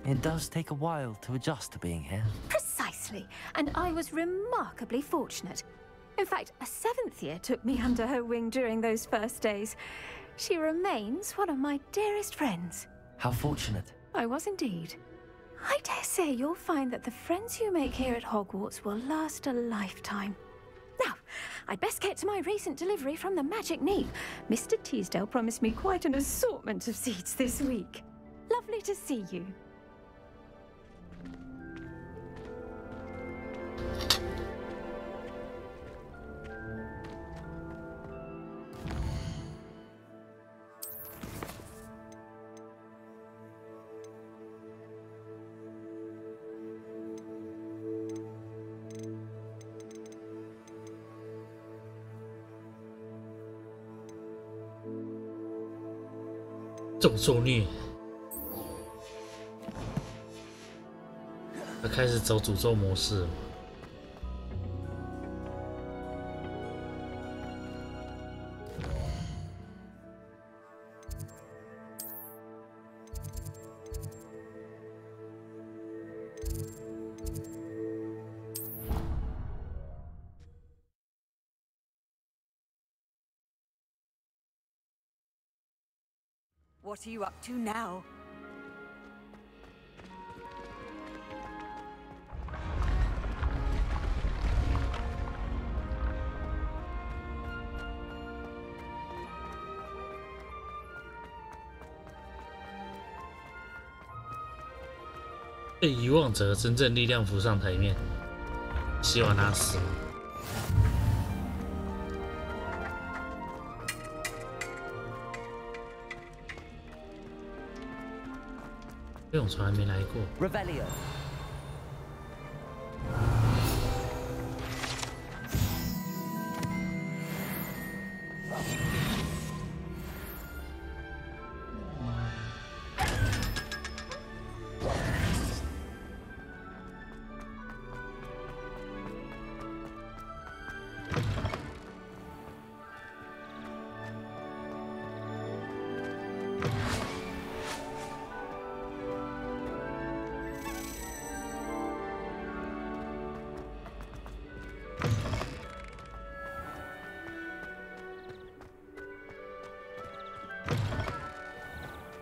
It does take a while to adjust to being here. Precisely, and I was remarkably fortunate. In fact, a 7th year took me under her wing during those first days. She remains one of my dearest friends. How fortunate. I was indeed. I dare say you'll find that the friends you make here at Hogwarts will last a lifetime. Now, I'd best get to my recent delivery from the Magic Neep. Mr. Teasdale promised me quite an assortment of seeds this week. Lovely to see you.这种作孽，他开始走诅咒模式了。What are you up to now? "被遗忘者真正力量浮上台面，希望他死。这种从来没来过。Revelio.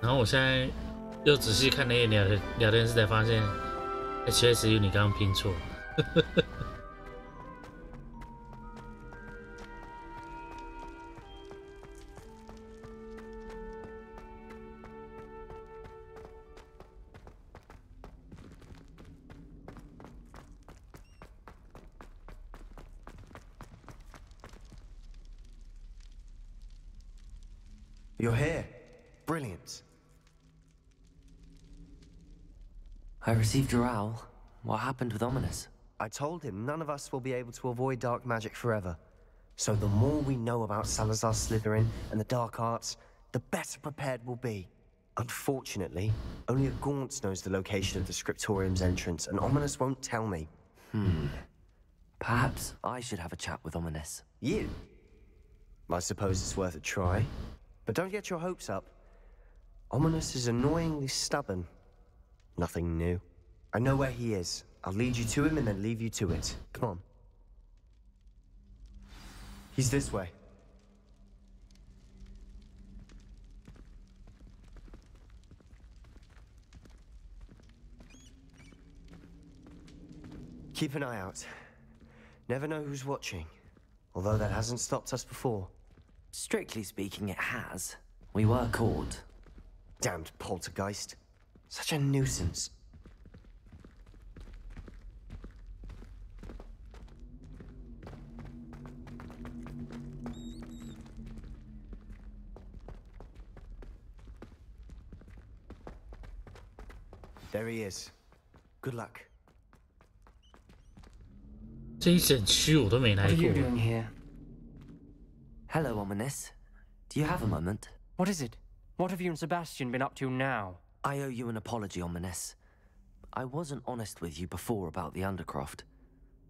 然后我现在又仔细看了一眼聊天室，才发现 HSU 你刚刚拼错。You're here. Brilliant. I received your owl. What happened with Ominous? I told him none of us will be able to avoid dark magic forever. So the more we know about Salazar Slytherin and the dark arts, the better prepared we'll be. Unfortunately, only a Gaunt knows the location of the Scriptorium's entrance, and Ominous won't tell me. Perhaps I should have a chat with Ominous. You? I suppose it's worth a try. But don't get your hopes up. Ominous is annoyingly stubborn. Nothing new. I know where he is. I'll lead you to him and then leave you to it. Come on. He's this way. Keep an eye out. Never know who's watching. Although that hasn't stopped us before. Strictly speaking, it has. We were caught. Damned poltergeist. Such a nuisance. There he is. Good luck. 这一整区我都没来过。 What are you doing here? Hello, Ominous. Do you have a moment? What is it? What have you and Sebastian been up to now? I owe you an apology, Ominous. I wasn't honest with you before about the Undercroft.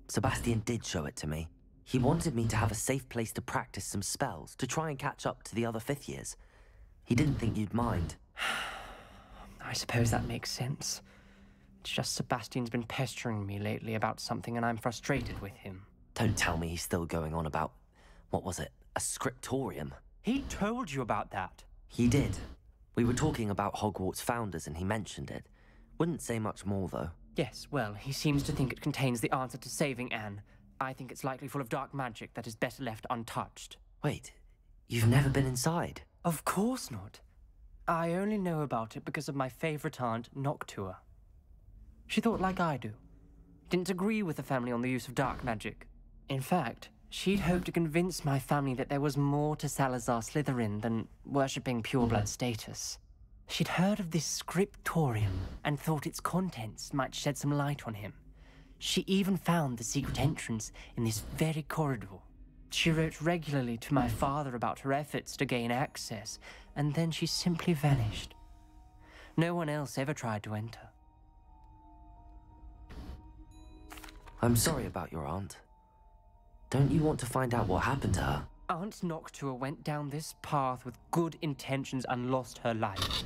Sebastian did show it to me. He wanted me to have a safe place to practice some spells, to try and catch up to the other fifth years. He didn't think you'd mind. I suppose that makes sense. It's just Sebastian's been pestering me lately about something and I'm frustrated with him. Don't tell me he's still going on about, what was it, a scriptorium? He told you about that. He did. We were talking about Hogwarts founders and he mentioned it. Wouldn't say much more, though. Yes, well, he seems to think it contains the answer to saving Anne. I think it's likely full of dark magic that is better left untouched. Wait, you've never been inside? Of course not. I only know about it because of my favorite aunt, Noctua. She thought like I do. Didn't agree with the family on the use of dark magic. In fact, she'd hoped to convince my family that there was more to Salazar Slytherin than worshipping pureblood status. She'd heard of this scriptorium and thought its contents might shed some light on him. She even found the secret entrance in this very corridor. She wrote regularly to my father about her efforts to gain access, and then she simply vanished. No one else ever tried to enter. I'm sorry about your aunt. Don't you want to find out what happened to her? Aunt Noctua went down this path with good intentions and lost her life.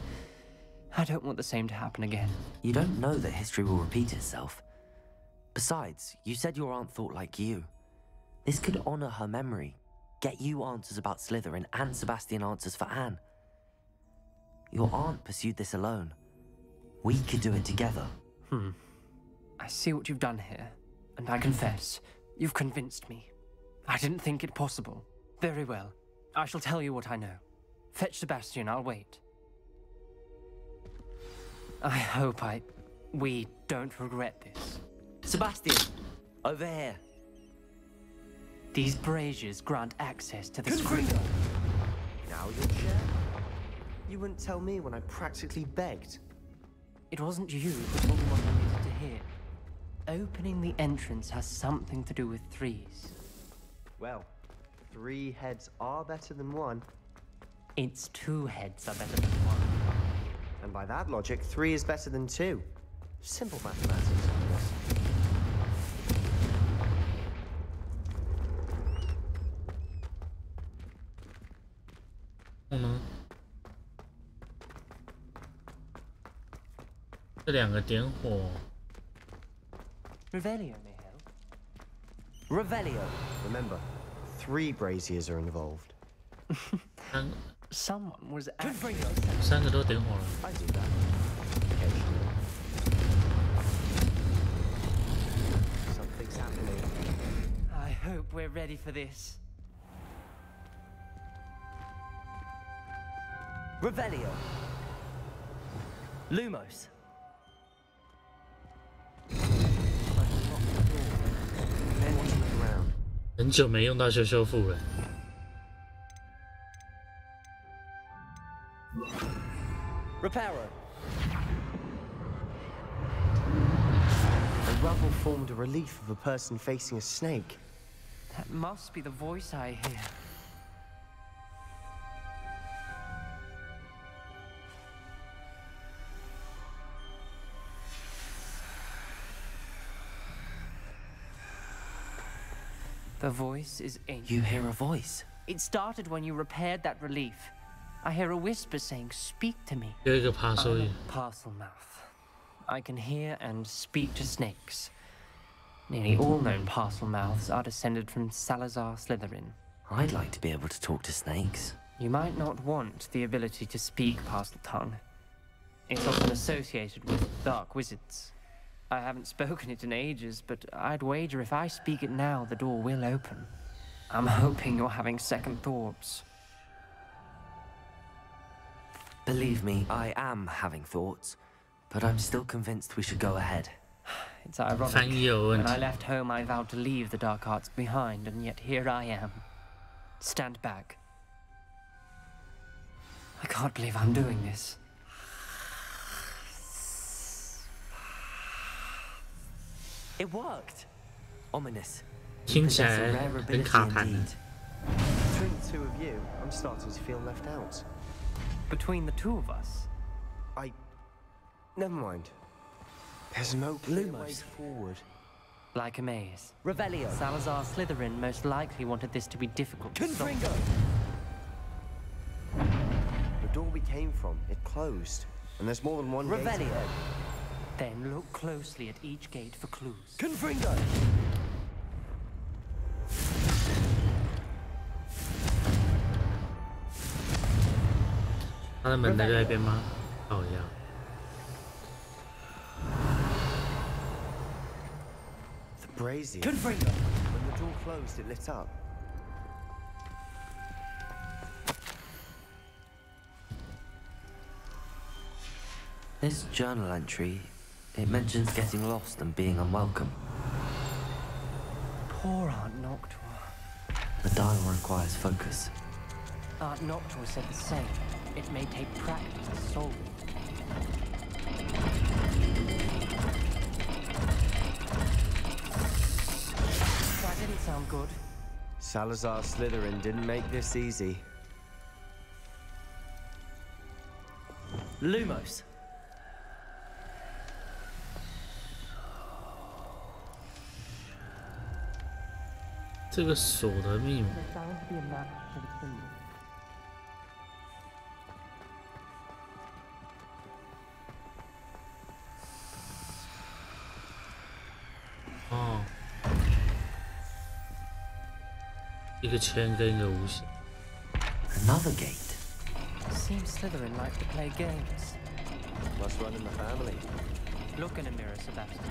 I don't want the same to happen again. You don't know that history will repeat itself. Besides, you said your aunt thought like you. This could honor her memory, get you answers about Slytherin and Sebastian answers for Anne. Your aunt pursued this alone. We could do it together. I see what you've done here, and I confess, you've convinced me. I didn't think it possible. Very well. I shall tell you what I know. Fetch Sebastian, I'll wait. I hope we don't regret this. Sebastian! Over here! These braziers grant access to the Confringo! Now you'll share? You wouldn't tell me when I practically begged. It wasn't you who told me what I needed to hear. Opening the entrance has something to do with threes. Well, 3 heads are better than 1. It's 2 heads are better than 1. And by that logic, 3 is better than 2. Simple mathematics, I guess. Revelio may help. Revelio. Remember, 3 braziers are involved. Someone was actually... 3个都点火了。 I do that. Occasionally. Something's happening. I hope we're ready for this. Revelio! Lumos! 很久没用到修复了。 Reparo! The rubble formed a relief of a person facing a snake. That must be the voice I hear. The voice is ancient. You hear a voice? It started when you repaired that relief. I hear a whisper saying, "Speak to me." 有一个爬手语。 Parcel mouth. I can hear and speak to snakes. Nearly all known parcel mouths are descended from Salazar Slytherin. I'd like to be able to talk to snakes. You might not want the ability to speak parcel tongue. It's often associated with dark wizards. I haven't spoken it in ages, but I'd wager if I speak it now, the door will open. I'm hoping you're having second thoughts. Believe me, I am having thoughts, but I'm still convinced we should go ahead. It's ironic. When I left home, I vowed to leave the dark arts behind, and yet here I am. Stand back. I can't believe I'm doing this. It worked! Ominous. 听起来很卡痰。 Between the 2 of you, I'm starting to feel left out. Between the 2 of us? Never mind. There's no clear way forward. Like a maze. Revelio. Salazar Slytherin most likely wanted this to be difficult to solve. The door we came from, it closed. And there's more than one gate. Revelio. Then look closely at each gate for clues. Confringo! 他的门在那边吗？哦，要。The brazier. When the door closed, it lit up. This journal entry, it mentions getting lost and being unwelcome. Poor Aunt Noctua. The dial requires focus. Aunt Noctua said the same. It may take practice to solve it. That didn't sound good. Salazar Slytherin didn't make this easy. Lumos.这个锁的密码。 哦，一个圈跟一个无形。Another gate. Seems Slytherin like to play games. Must run in the family. Look in a mirror, Sebastian.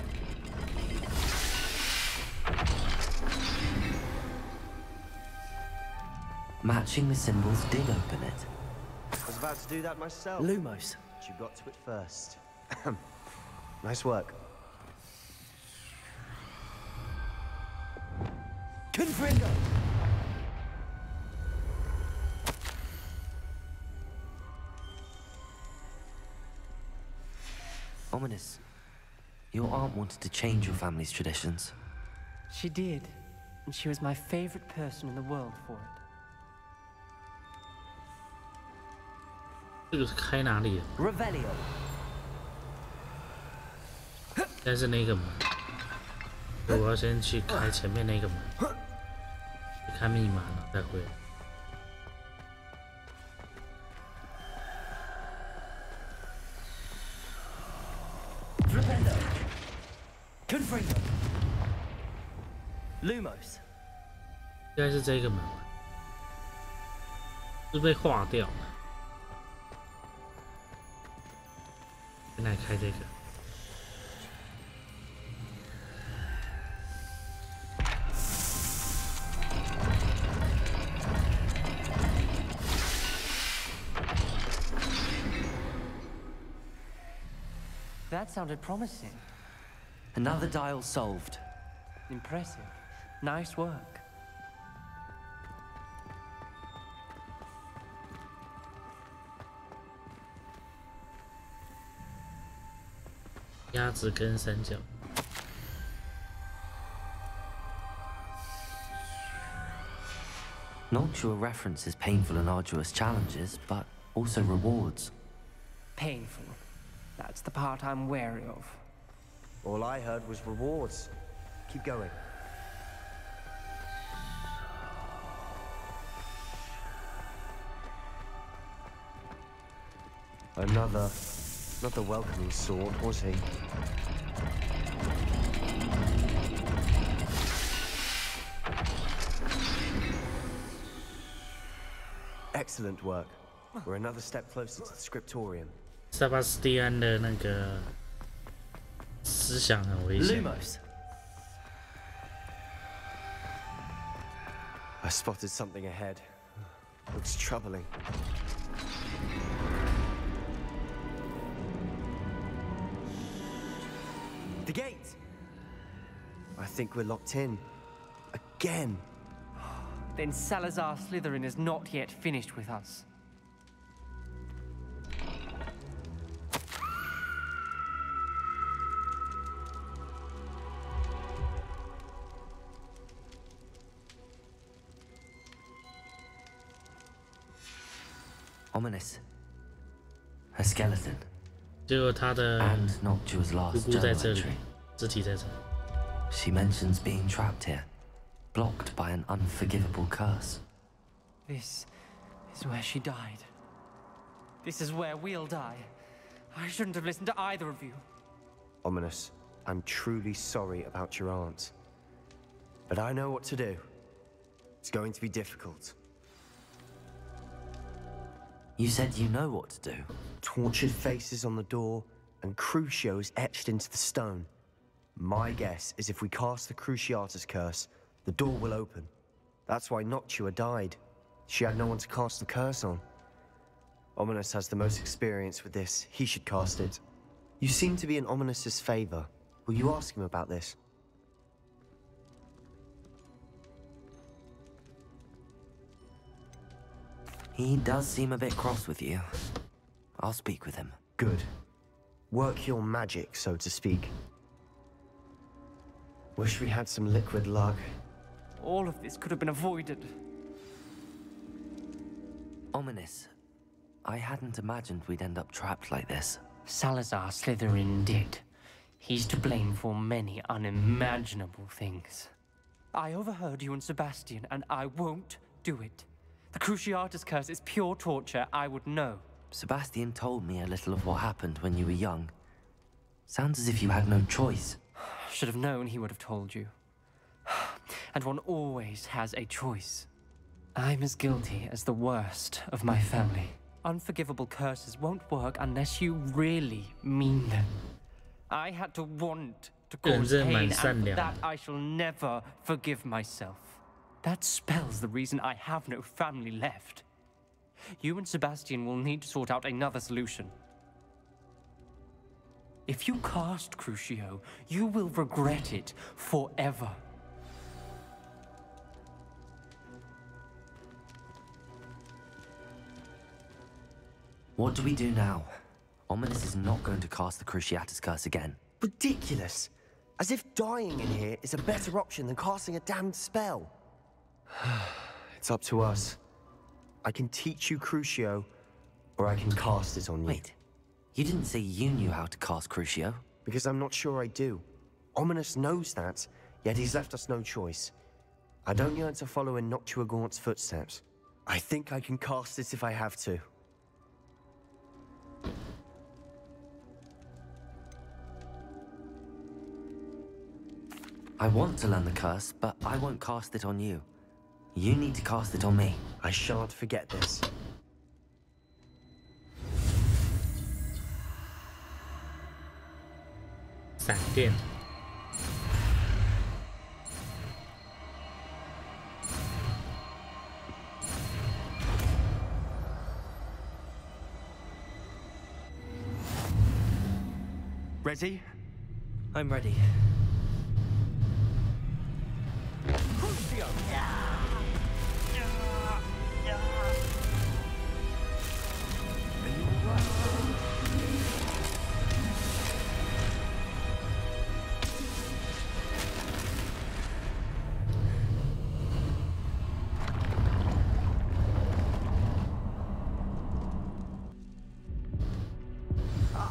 Matching the symbols did open it. I was about to do that myself. Lumos. But you got to it first. Nice work. Confringo! Ominous. Your aunt wanted to change your family's traditions. She did. And she was my favorite person in the world for it. 这个是开哪里 Revelio. 应该是那个门。我要先去开前面那个门，去看密码，然后再回来。Rependo. Confringo. Lumos. 应该是这个门吧？是被划掉了。现在开这个。 That sounded promising. Another dial solved. Impressive. Nice work.鸭子跟三角。 Noctua references painful and arduous challenges, but also rewards. Painful. That's the part I'm wary of. All I heard was rewards. Keep going. Another welcoming sword, was he? Excellent work. We're another step closer to the scriptorium. 塞巴斯蒂安的那个思想很危险。 Lumos. I spotted something ahead. Looks troubling. The gate! I think we're locked in. Again. Then Salazar Slytherin is not yet finished with us. Ominous. A skeleton. 结果他的 And Noctua's 姑 last 姑在 journal 这里， entry. 肢体在这里。 She mentions being trapped here, blocked by an unforgivable curse. This is where she died. This is where we'll die. I shouldn't have listened to either of you. Ominous, I'm truly sorry about your aunt. But I know what to do. It's going to be difficult. You said you know what to do. Tortured faces on the door and Crucios etched into the stone. My guess is if we cast the Cruciatus curse, the door will open. That's why Noctua died. She had no one to cast the curse on. Ominous has the most experience with this. He should cast it. You seem to be in Ominous's favor. Will you ask him about this? He does seem a bit cross with you. I'll speak with him. Good. Work your magic, so to speak. Wish we had some liquid luck. All of this could have been avoided. Ominous. I hadn't imagined we'd end up trapped like this. Salazar Slytherin did. He's to blame for many unimaginable things. I overheard you and Sebastian, and I won't do it. The Cruciatus curse is pure torture, I would know. Sebastian told me a little of what happened when you were young. Sounds as if you had no choice. Should have known he would have told you. And one always has a choice. I'm as guilty as the worst of my family. Unforgivable curses won't work unless you really mean them. I had to want to cause pain, and for that I shall never forgive myself. That spells the reason I have no family left. You and Sebastian will need to sort out another solution. If you cast Crucio, you will regret it forever. What do we do now? Ominous is not going to cast the Cruciatus curse again. Ridiculous! As if dying in here is a better option than casting a damned spell. It's up to us. I can teach you Crucio, or I can cast it on you. Wait, you didn't say you knew how to cast Crucio? Because I'm not sure I do. Ominous knows that, yet he's left us no choice. I don't yearn to follow in Noctua Gaunt's footsteps. I think I can cast it if I have to. I want to learn the curse, but I won't cast it on you. You need to cast it on me. I shan't forget this. Ready? I'm ready. Crucio!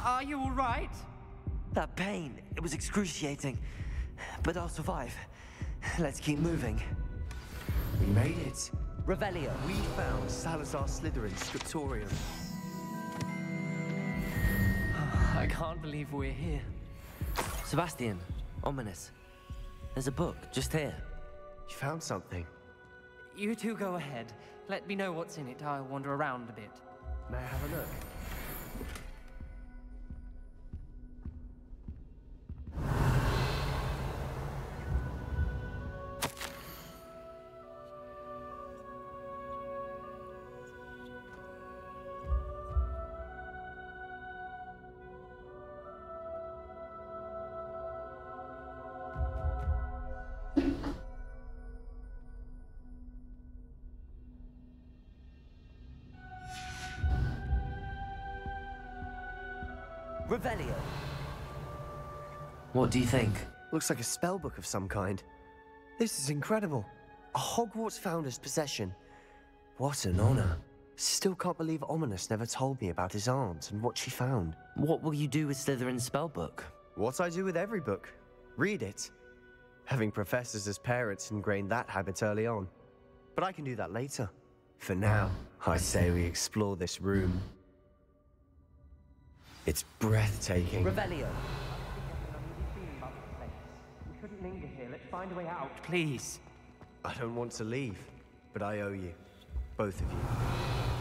Are you all right? That pain, it was excruciating. But I'll survive. Let's keep moving. We made it. Revelio. We found Salazar Slytherin's scriptorium. I can't believe we're here. Sebastian, Ominous. There's a book just here. You found something. You two go ahead. Let me know what's in it. I'll wander around a bit. May I have a look? Revelio. What do you think? Looks like a spellbook of some kind. This is incredible. A Hogwarts founder's possession. What an honor. Still can't believe Ominous never told me about his aunt and what she found. What will you do with Slytherin's spellbook? What I do with every book. Read it. Having professors as parents ingrained that habit early on. But I can do that later. For now, I say we explore this room. It's breathtaking. Revelio. We shouldn't linger here. Let's find a way out, please. I don't want to leave, but I owe you. Both of you.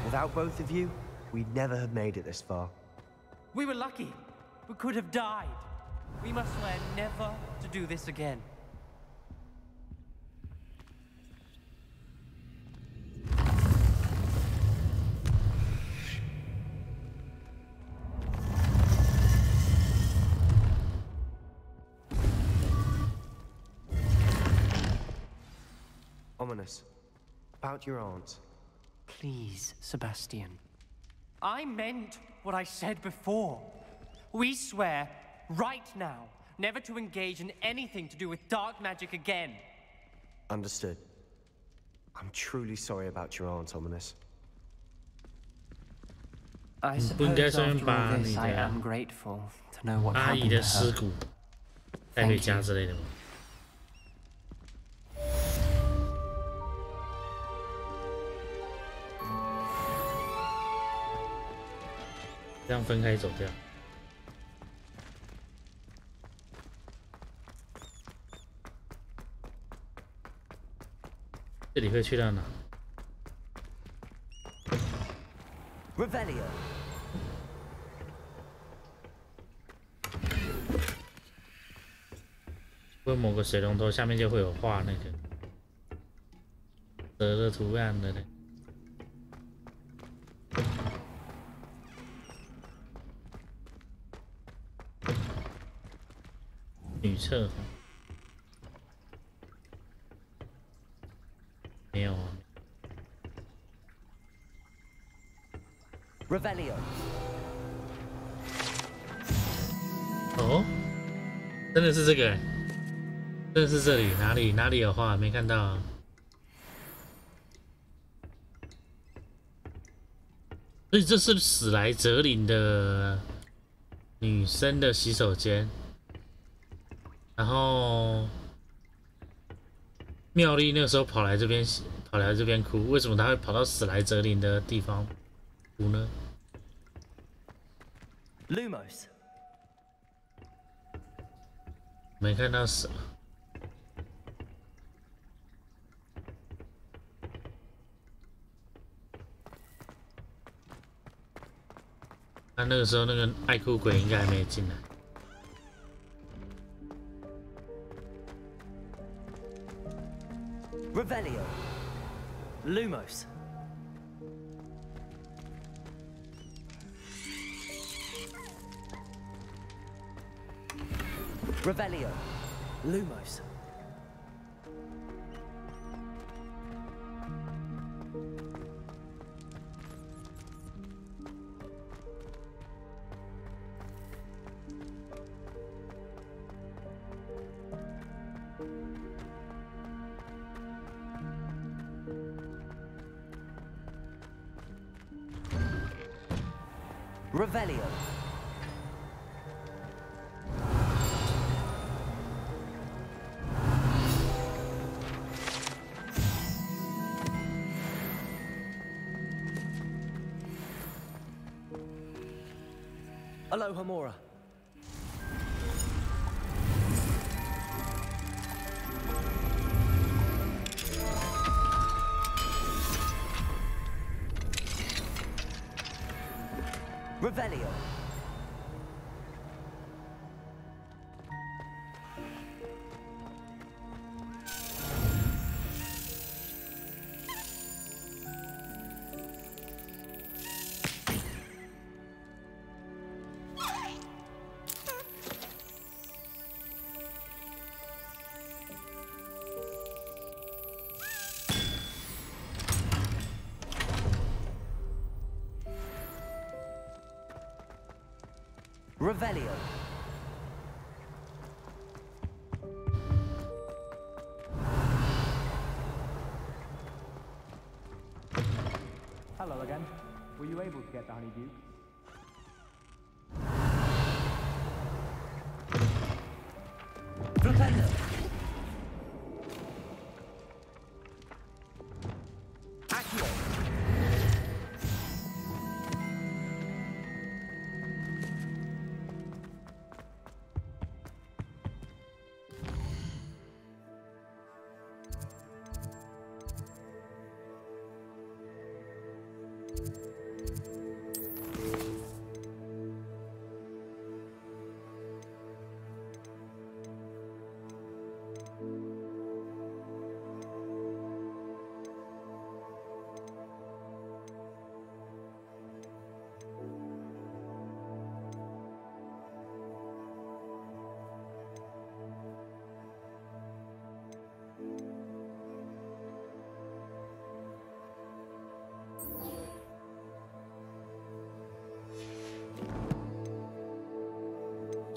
Without both of you, we'd never have made it this far. We were lucky. We could have died. We must swear never to do this again. Ominous. About your aunt. Please, Sebastian. I meant what I said before. We swear, right now, never to engage in anything to do with dark magic again. Understood. I'm truly sorry about your aunt, Ominous. I suppose after all this, I am grateful to know what happened to her. Thank you. 这样分开走掉。这里会去到哪 ？Revelio。问某个水龙头下面就会有画那个蛇的图案的嘞。 女厕没有啊。Revelio。哦，真的是这个，真的是这里，哪里有画？没看到啊。所以这是史莱哲林的女生的洗手间。 然后妙丽那个时候跑来这边哭，为什么她会跑到史莱哲林的地方哭呢 ？Lumos， 没看到蛇。那个时候那个爱哭鬼应该还没进来。 Revelio. Lumos. Revelio. Lumos. Revelio. Aloha Mora. Revelio. Revelio. Hello again. Were you able to get the honeydew? Revelio. Accio.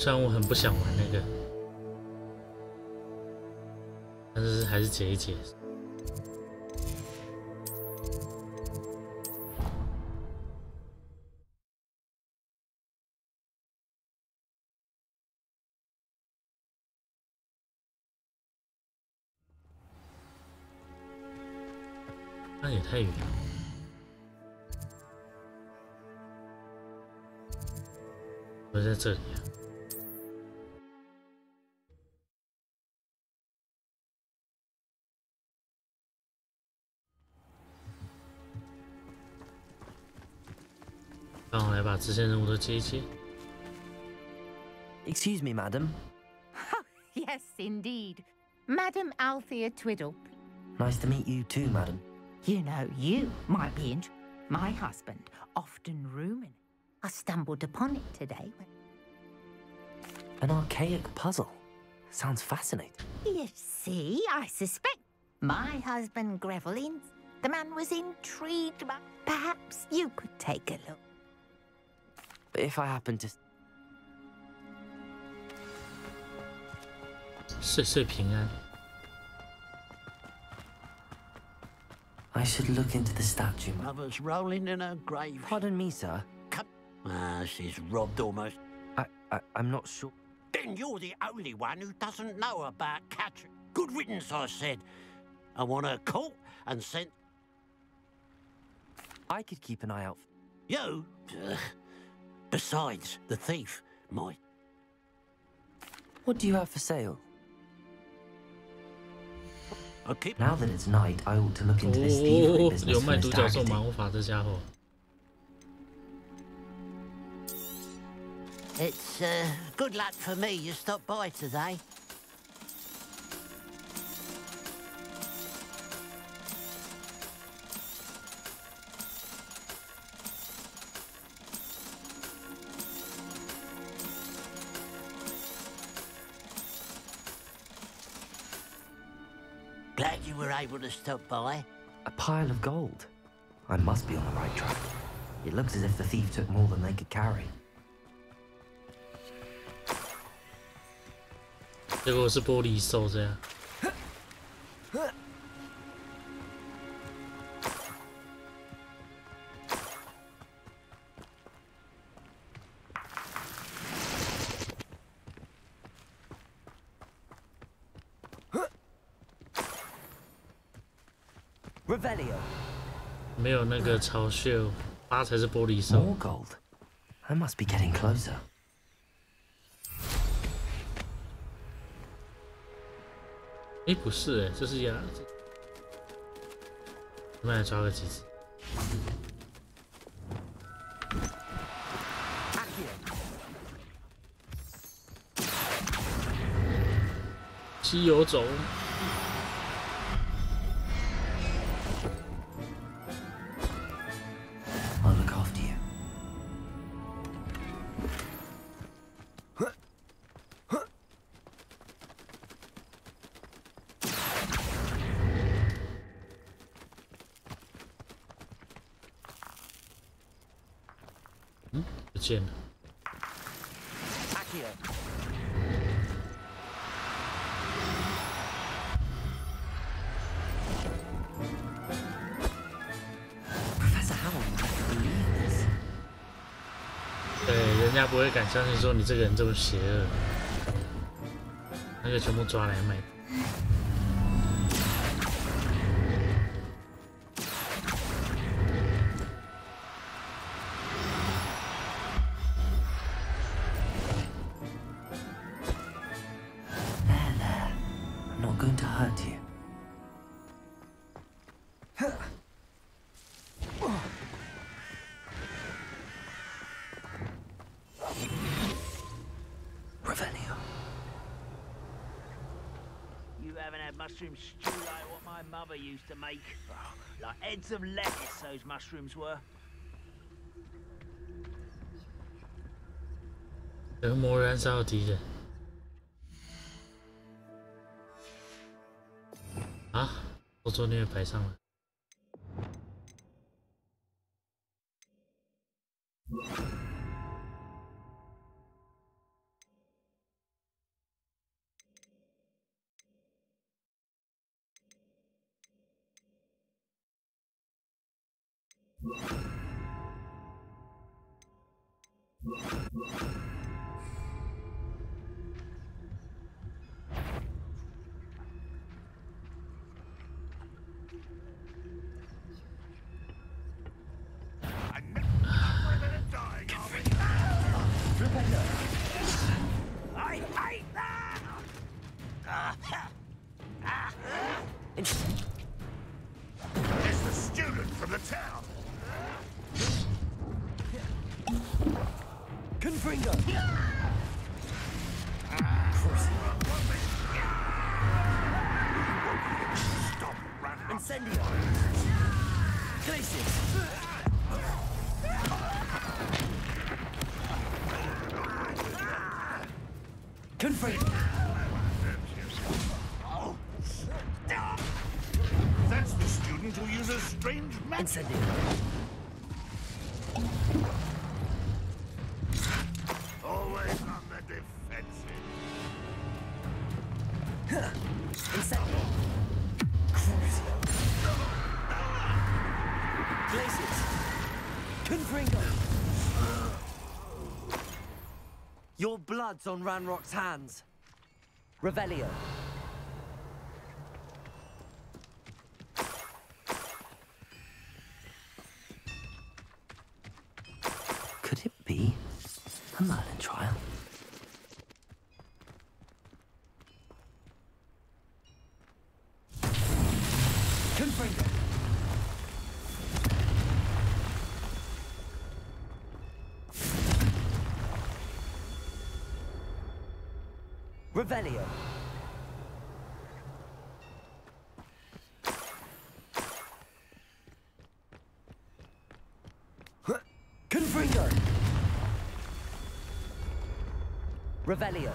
虽然我很不想玩那个，但是还是解一解。那也太远了。我在这里啊。让我来把支线任务都接一接。Excuse me, madam. Yes, indeed. Madam Althea Twiddle. Nice to meet you too, madam. You know, you might be interested. My husband often ruminates. I stumbled upon it today. An archaic puzzle. Sounds fascinating. You see, I suspect my husband Grevelin. The man was intrigued by. Perhaps you could take a look. If I happen to... 岁岁平安。 I should look into the statue. Mother's rolling in her grave. Pardon me, sir. She's robbed almost. I'm not sure. Then you're the only one who doesn't know about Catherine. Good riddance, I said. I want her caught and sent. I could keep an eye out. You? Besides, the thief might. What do you have for sale? Okay. Now that it's night, I ought to look into this thievery business 有卖独角兽 first. 盲法这家伙。 It's good luck for me you stopped by today. Glad you were able to stop by. A pile of gold. I must be on the right track. It looks as if the thief took more than they could carry. 结果是玻璃兽这样。 Revelio. 没有那个巢穴，8才是玻璃兽。 More gold. I must be getting closer. 哎，不是哎，这是鸭子。我们来抓个几只。稀有种。 I'll look after you. Hmm? 不见了。 对，人家不会敢相信说你这个人这么邪恶，那个全部抓来卖。I'm not going to hurt you. Mushroom stew like what my mother used to make. Oh, like heads of lettuce, those mushrooms were. 恶魔燃烧敌人。啊，动作虐摆上了。I hate that! It's the student from the town. Confringo! Incendio! Glacius! Confringo! That's the student who uses strange magic. Incendio! Always on the defensive. Incendio! Crucio! Glacius! Confringo! Your blood's on Ranrock's hands. Revelio. Could it be a Merlin trial? Confringo. Revelio. Confringo. Revelio.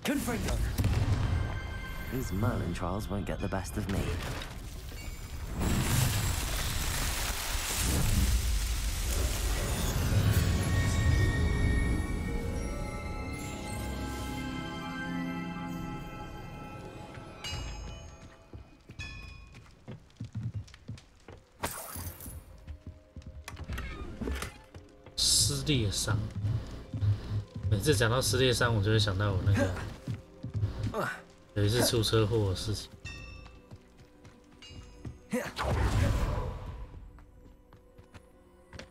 Confringo. These Merlin trials won't get the best of me.撕裂伤，每次讲到撕裂伤，我就会想到我那个有一次出车祸的事情。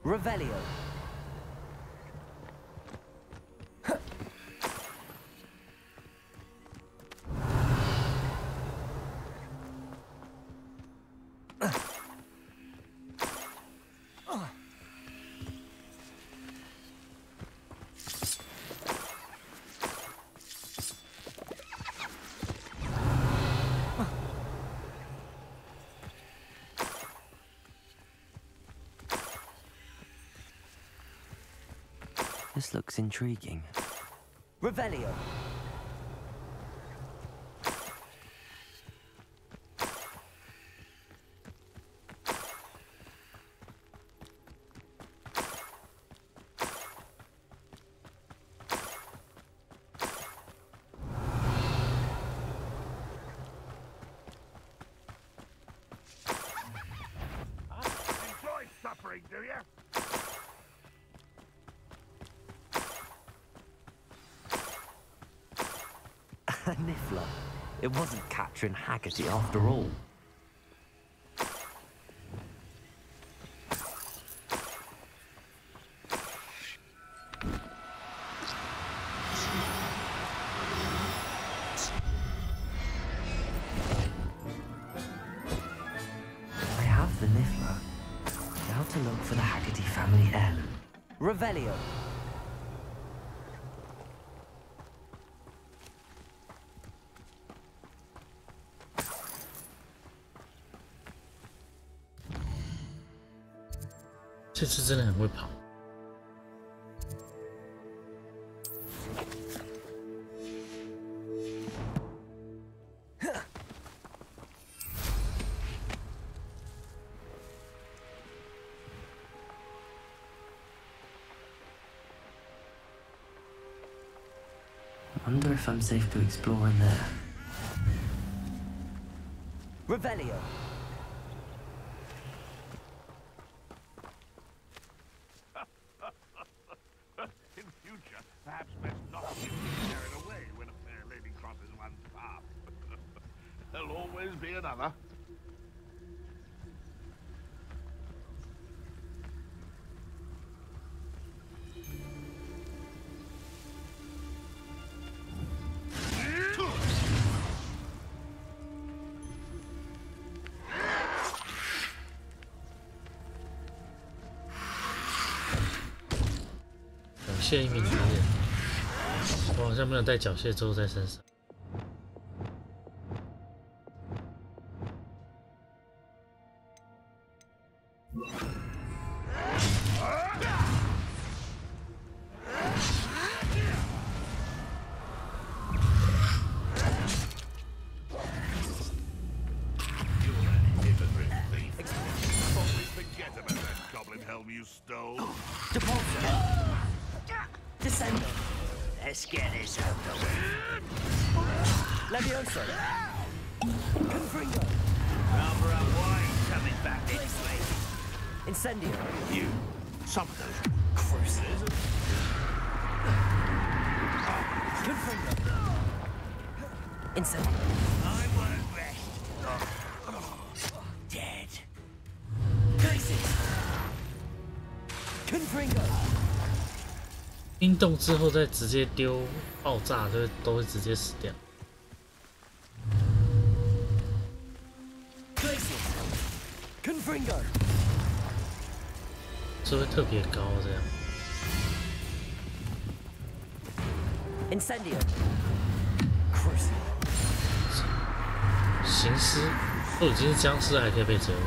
Revelio. This looks intriguing. Revelio. Enjoy suffering, do you? A Niffler. It wasn't Catherine Haggerty after all. I have the Niffler. Now to look for the Haggerty family heirloom. Revelio. 这次真的很会跑。Wonder if I'm safe to explore in there. Revelio. In future, perhaps best not get carried away when a fair lady crosses one's path. There'll always be another.感谢一名敌人，我好像没有带缴械咒在身上。Let's get this out the way. Levioso. Confringo. Rather a wine coming back this way. Incendio. You. Some of those cruisers. Confringo. Incendio. I won't rest. Dead. Crisis. Confringo. 冰冻之后再直接丢爆炸，都会直接死掉。是会特别高这样。行尸都已经是僵尸，还可以被折磨。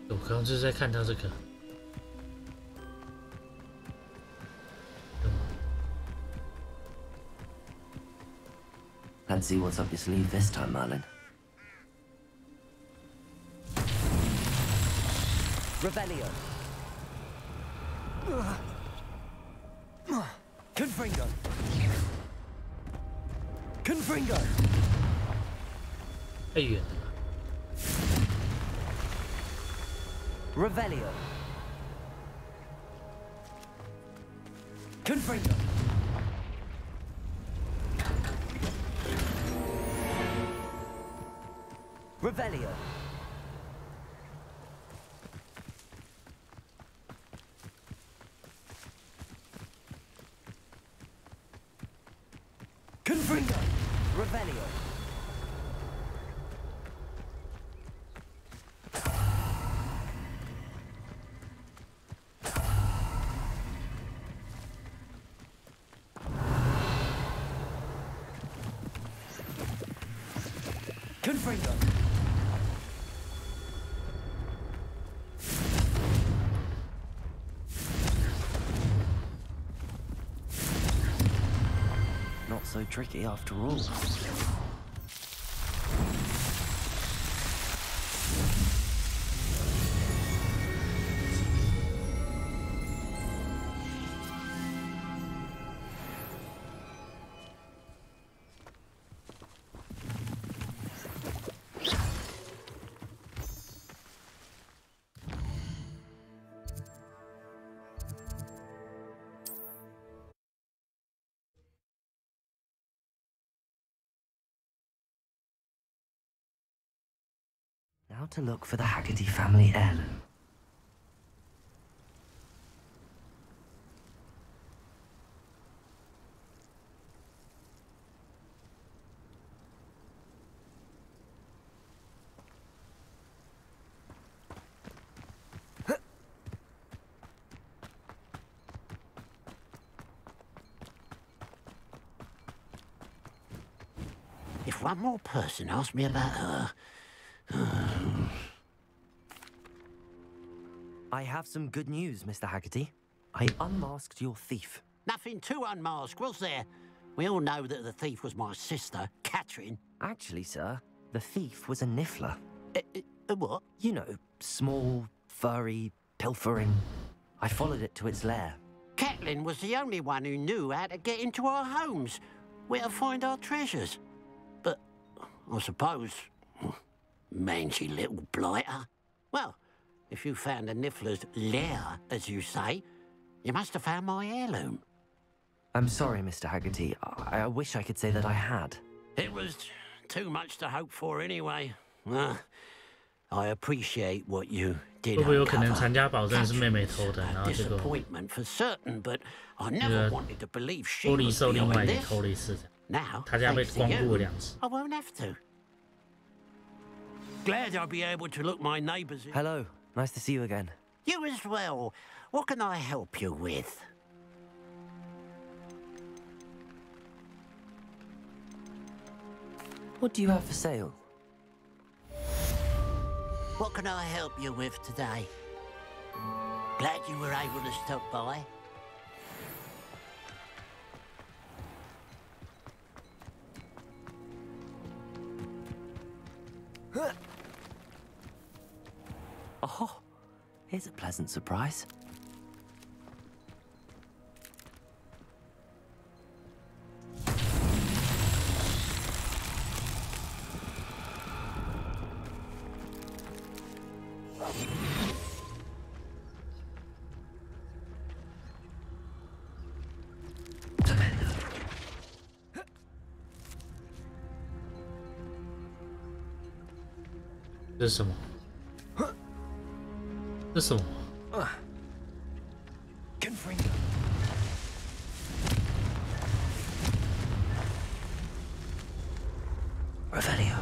我刚刚就是在看他这个。Let's see what's up your sleeve this time, Merlin. Revelio. Confringo. Confringo. 太远了。 Revelio. Confringo. Revelio. Confringo. Revelio. Confringo. Not so tricky after all. Now to look for the Haggerty family heirloom. If one more person asked me about her... I have some good news, Mr. Haggerty. I unmasked your thief. Nothing to unmask, was there? We all know that the thief was my sister, Catherine. Actually, sir, the thief was a niffler. A what? You know, small, furry, pilfering. I followed it to its lair. Catelyn was the only one who knew how to get into our homes, where to find our treasures. But I suppose, mangy little blighter. Well, if you found the niffler's lair, as you say, you must have found my heirloom. I'm sorry, Mr. Haggerty. I wish I could say that I had. It was too much to hope for anyway. I appreciate what you did 会不会有可能 uncover. 传家宝真的是妹妹偷的，然后结果 Disappointment for certain, but I 那 never 个 wanted to believe she 玻璃 was 兽另外 behind 也 this. 偷了一次， Now, 他家被 thanks to 光顾了 you, 2次。 I won't have to. Glad I'll be able to look my neighbours in. Hello, nice to see you again. You as well. What can I help you with? What do you have for sale? What can I help you with today? Glad you were able to stop by. Oh, here's a pleasant surprise. This 这是什么？这是什么？ Revelio.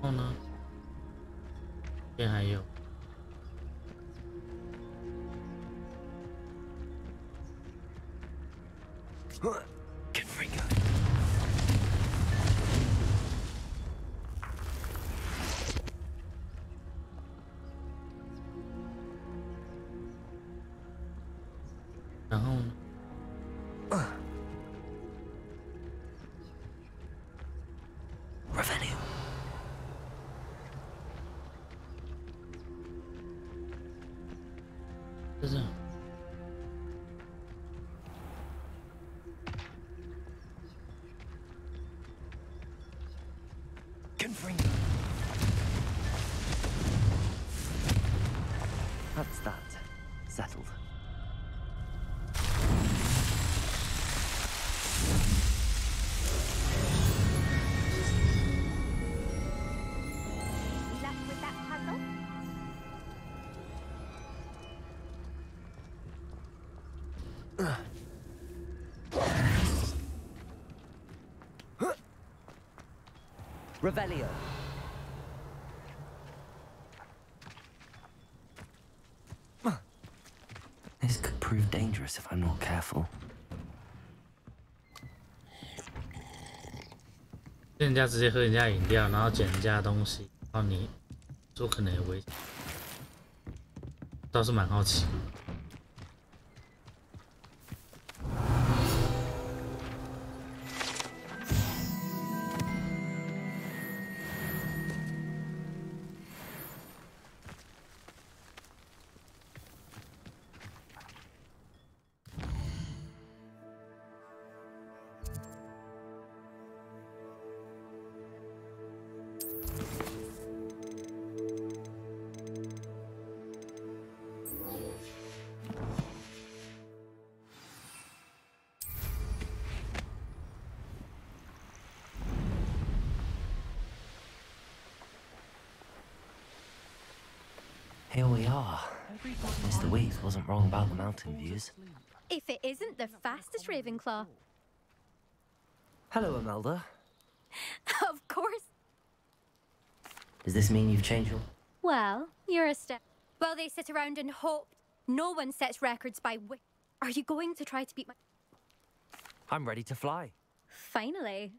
然后呢？这边还有。 然后呢？ Revelio. 就这样。 That's that. Settled. Luck with that puzzle? Revelio. This could prove dangerous if I'm not careful. 人家直接喝人家饮料，然后捡人家的东西，然后你说可能有危险，倒是蛮好奇。 Here we are. Mr. Weeks wasn't wrong about the mountain views. If it isn't the fastest Ravenclaw. Hello, Imelda. Of course. Does this mean you've changed your... Well, you're a step. Well, they sit around and hope. No one sets records by Are you going to try to beat my... I'm ready to fly. Finally.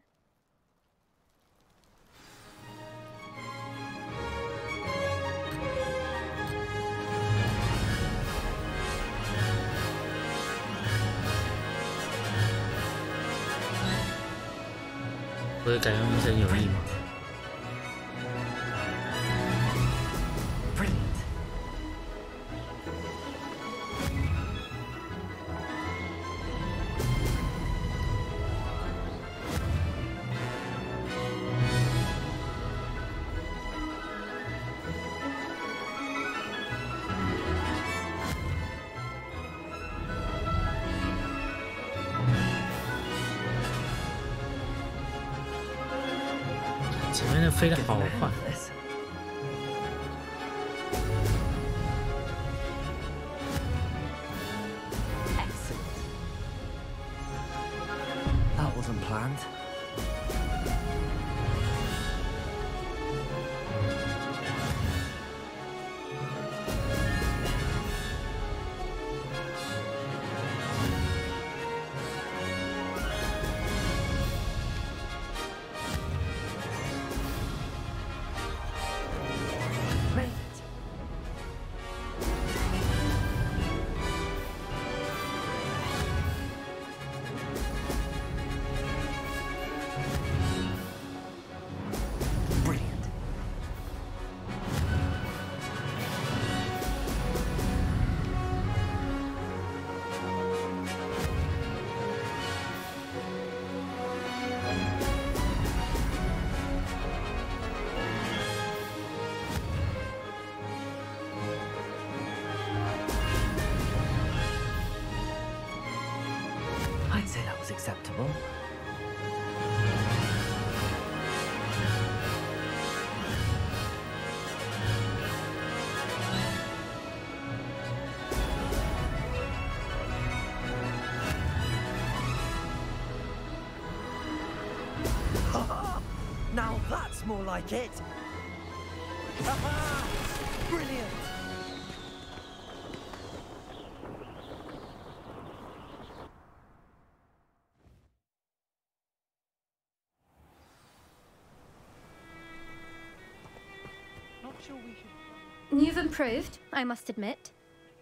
不会改用一生有力吗？ 前面的飞得好快。 That wasn't planned. I'd say that was acceptable. Now that's more like it. Brilliant. You've improved, I must admit.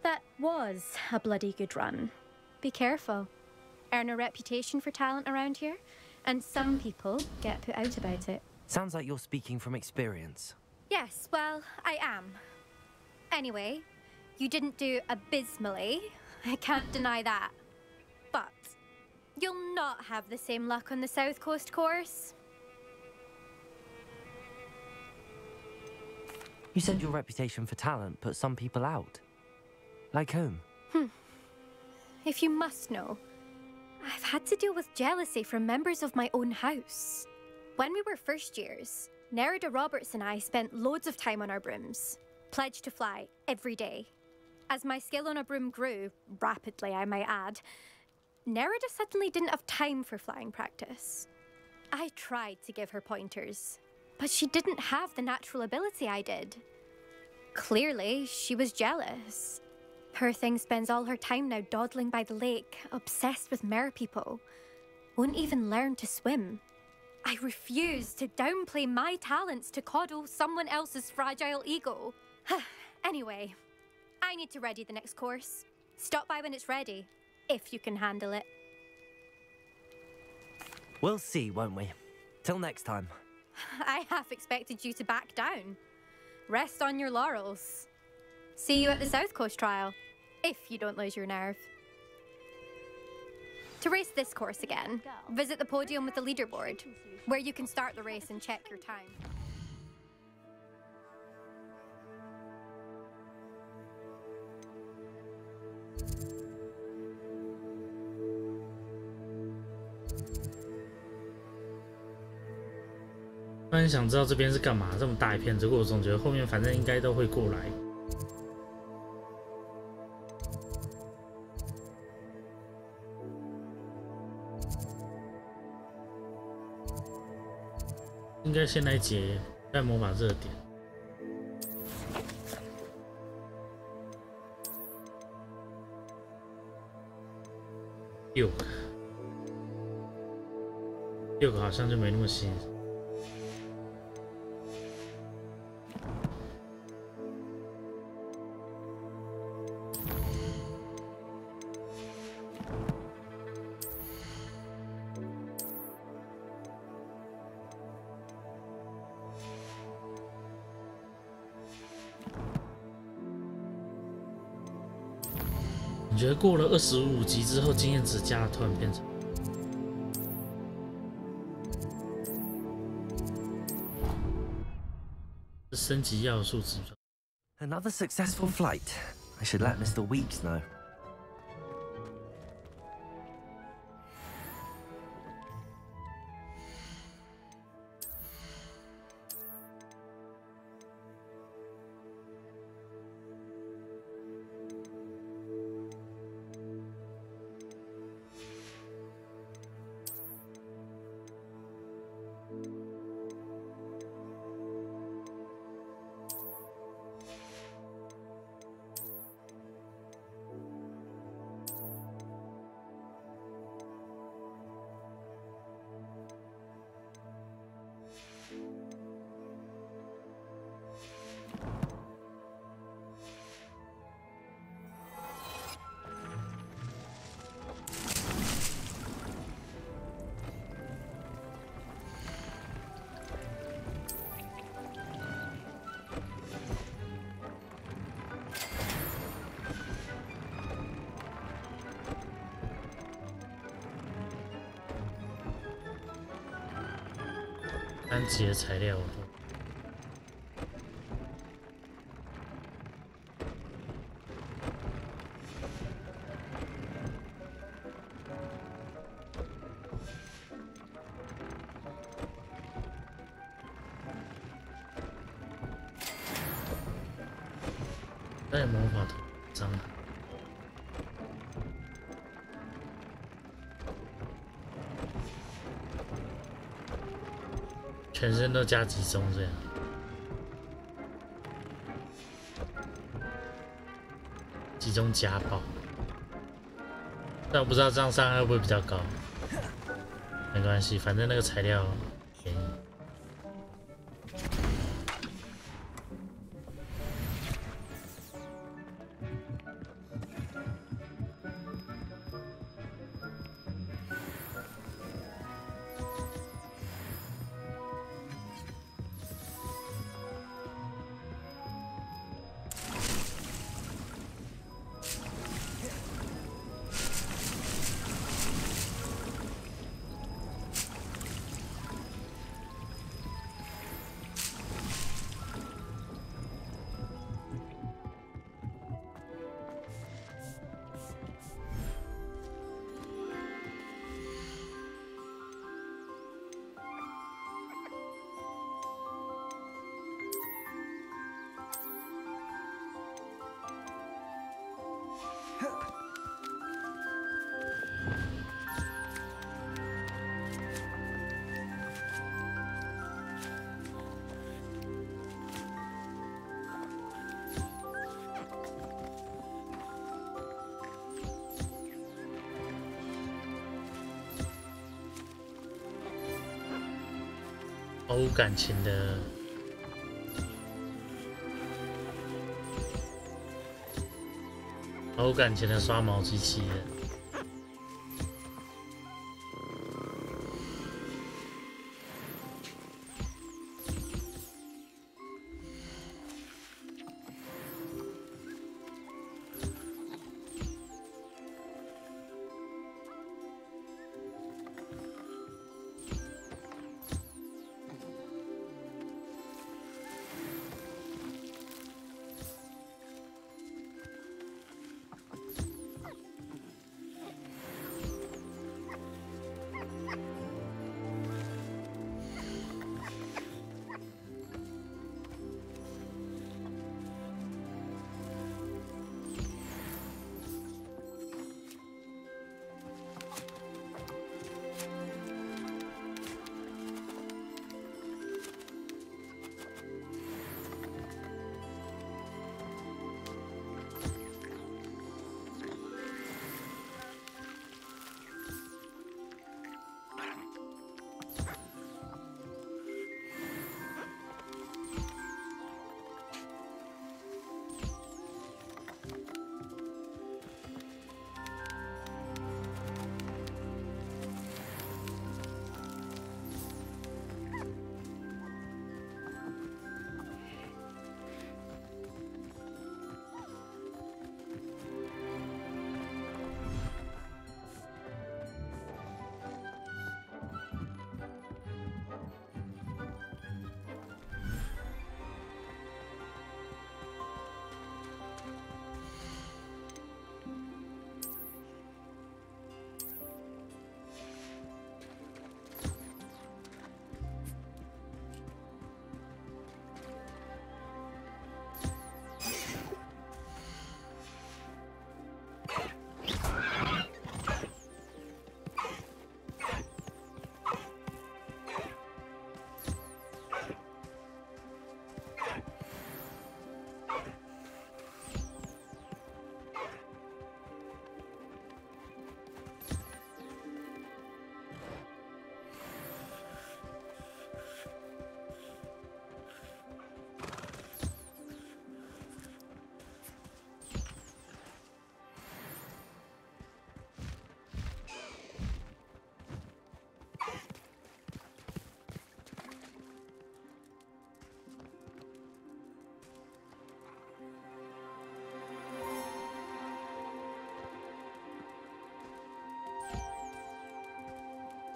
That was a bloody good run. Be careful. Earn a reputation for talent around here, and some people get put out about it. Sounds like you're speaking from experience. Yes, well, I am. Anyway, you didn't do abysmally. I can't deny that. But you'll not have the same luck on the South Coast course. You said your reputation for talent put some people out. Like whom? If you must know, I've had to deal with jealousy from members of my own house. When we were first years, Nerida Roberts and I spent loads of time on our brooms, pledged to fly every day. As my skill on a broom grew, rapidly I might add, Nerida suddenly didn't have time for flying practice. I tried to give her pointers, but she didn't have the natural ability I did. Clearly, she was jealous. Poor thing spends all her time now dawdling by the lake, obsessed with merpeople. Won't even learn to swim. I refuse to downplay my talents to coddle someone else's fragile ego. Anyway, I need to ready the next course. Stop by when it's ready, if you can handle it. We'll see, won't we? Till next time. I half expected you to back down. Rest on your laurels. See you at the South Coast trial, if you don't lose your nerve. To race this course again, visit the podium with the leaderboard, where you can start the race and check your time.突然想知道这边是干嘛，这么大一片，结果我总觉得后面反正应该都会过来。应该先来解带魔法热点。6个好像就没那么吸引人。你觉得过了25集之后，经验值加突然变成？升级要素指标。Another successful flight. I should let Mr. Weeks know.单集的材料带魔法头上。全身都加集中这样，集中加爆。但我不知道这样伤害会不会比较高，没关系，反正那个材料便宜。毫无感情的，毫无感情的刷毛机器人。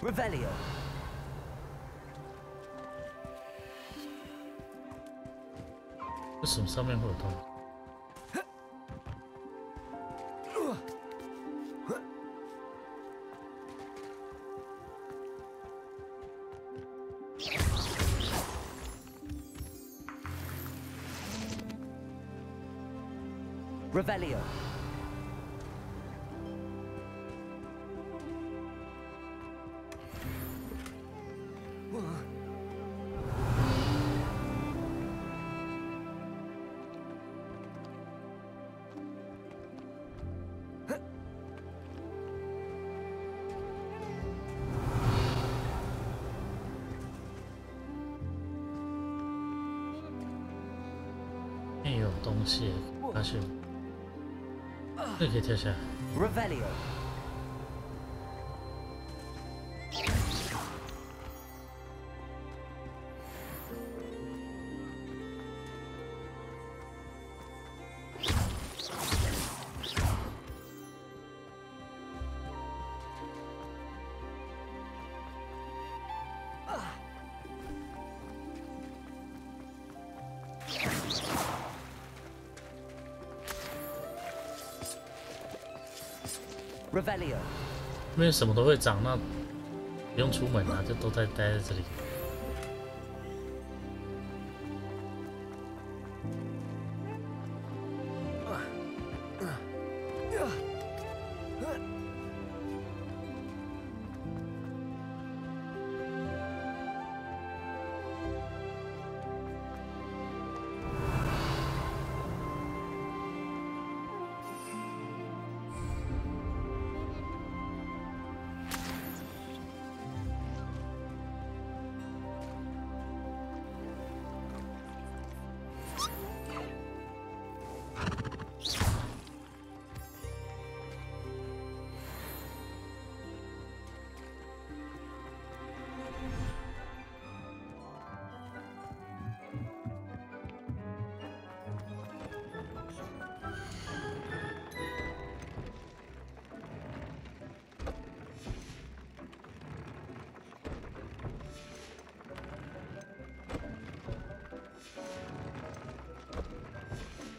Revelio. 为什么上面会有洞？ Revelio.没有东西，发现。 这可以跳下来。Revelio. Revelio. 因为什么都会长，那不用出门啊，就都待在这里。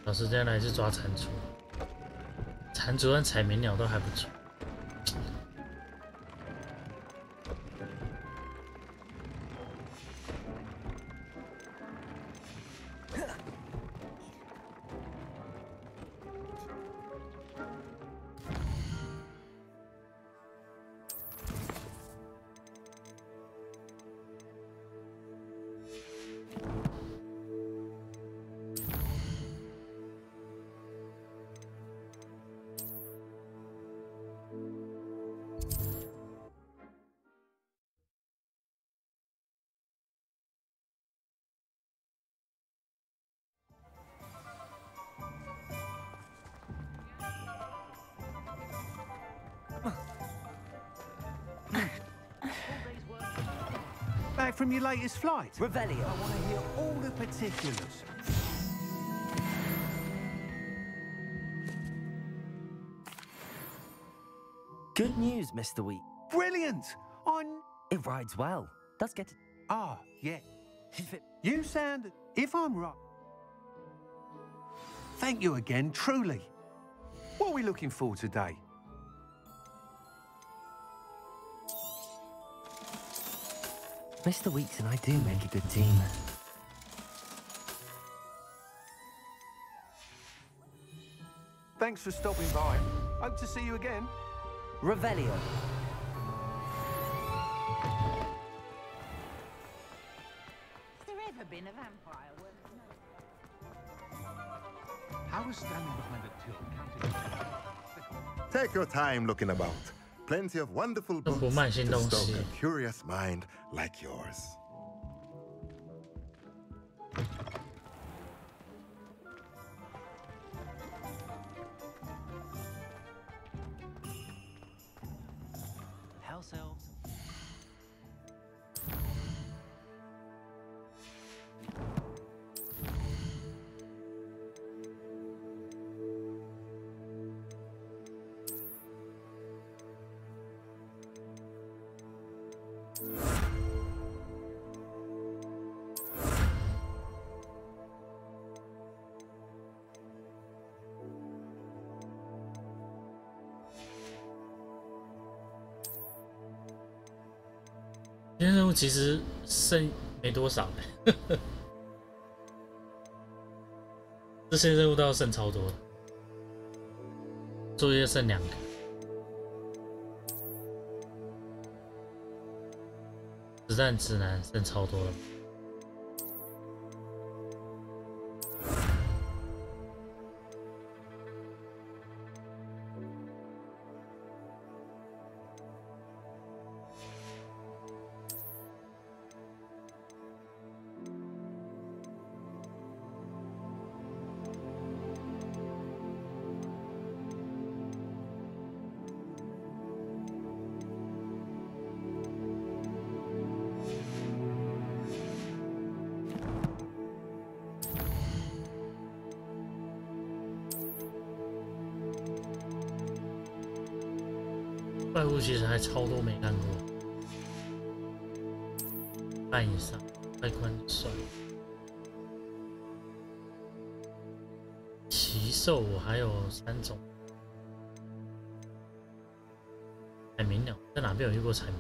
找时间来去抓蟾蜍，蟾蜍和采棉鸟都还不错。Back from your latest flight? Revelio. I want to hear all the particulars. Good news, Mr. Wheat. Brilliant! It rides well. Let's get it. Ah, yeah. You sound... If I'm right... Thank you again, truly. What are we looking for today? Mr. Weeks and I do make a good team. Thanks for stopping by. Hope to see you again. Revelio. Has there ever been a vampire? How is standing behind a till counting? Take your time looking about. Plenty of wonderful books to stoke a curious mind like yours. House elves. 今天任务其实剩没多少这些任务都要剩超多的，作业剩2个，实战指南剩超多了。怪物其实还超多没干过，半以上，外观帅。奇兽我还有3种，彩鸣鸟在哪边有遇过彩鸣？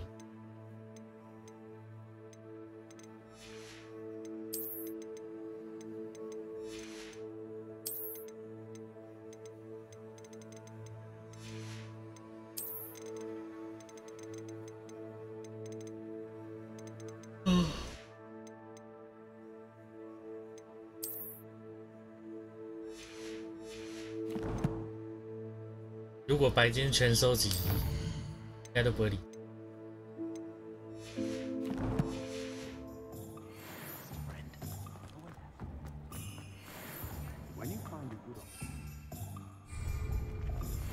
如果白金全收集，应该都不会理。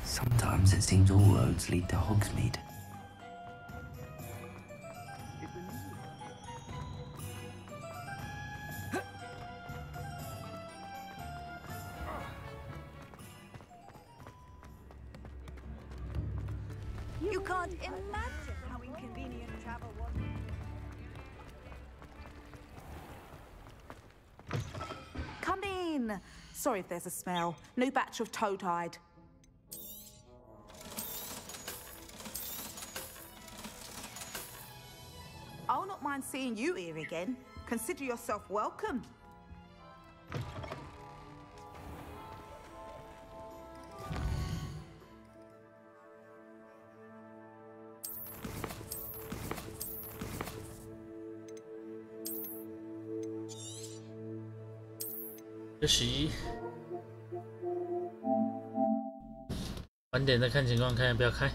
Sometimes it seems all roads lead to Hogsmeade. You can't imagine how inconvenient travel was. Come in. Sorry if there's a smell. New batch of toad-hide. I'll not mind seeing you here again. Consider yourself welcome.晚点再看情况，看要不要开。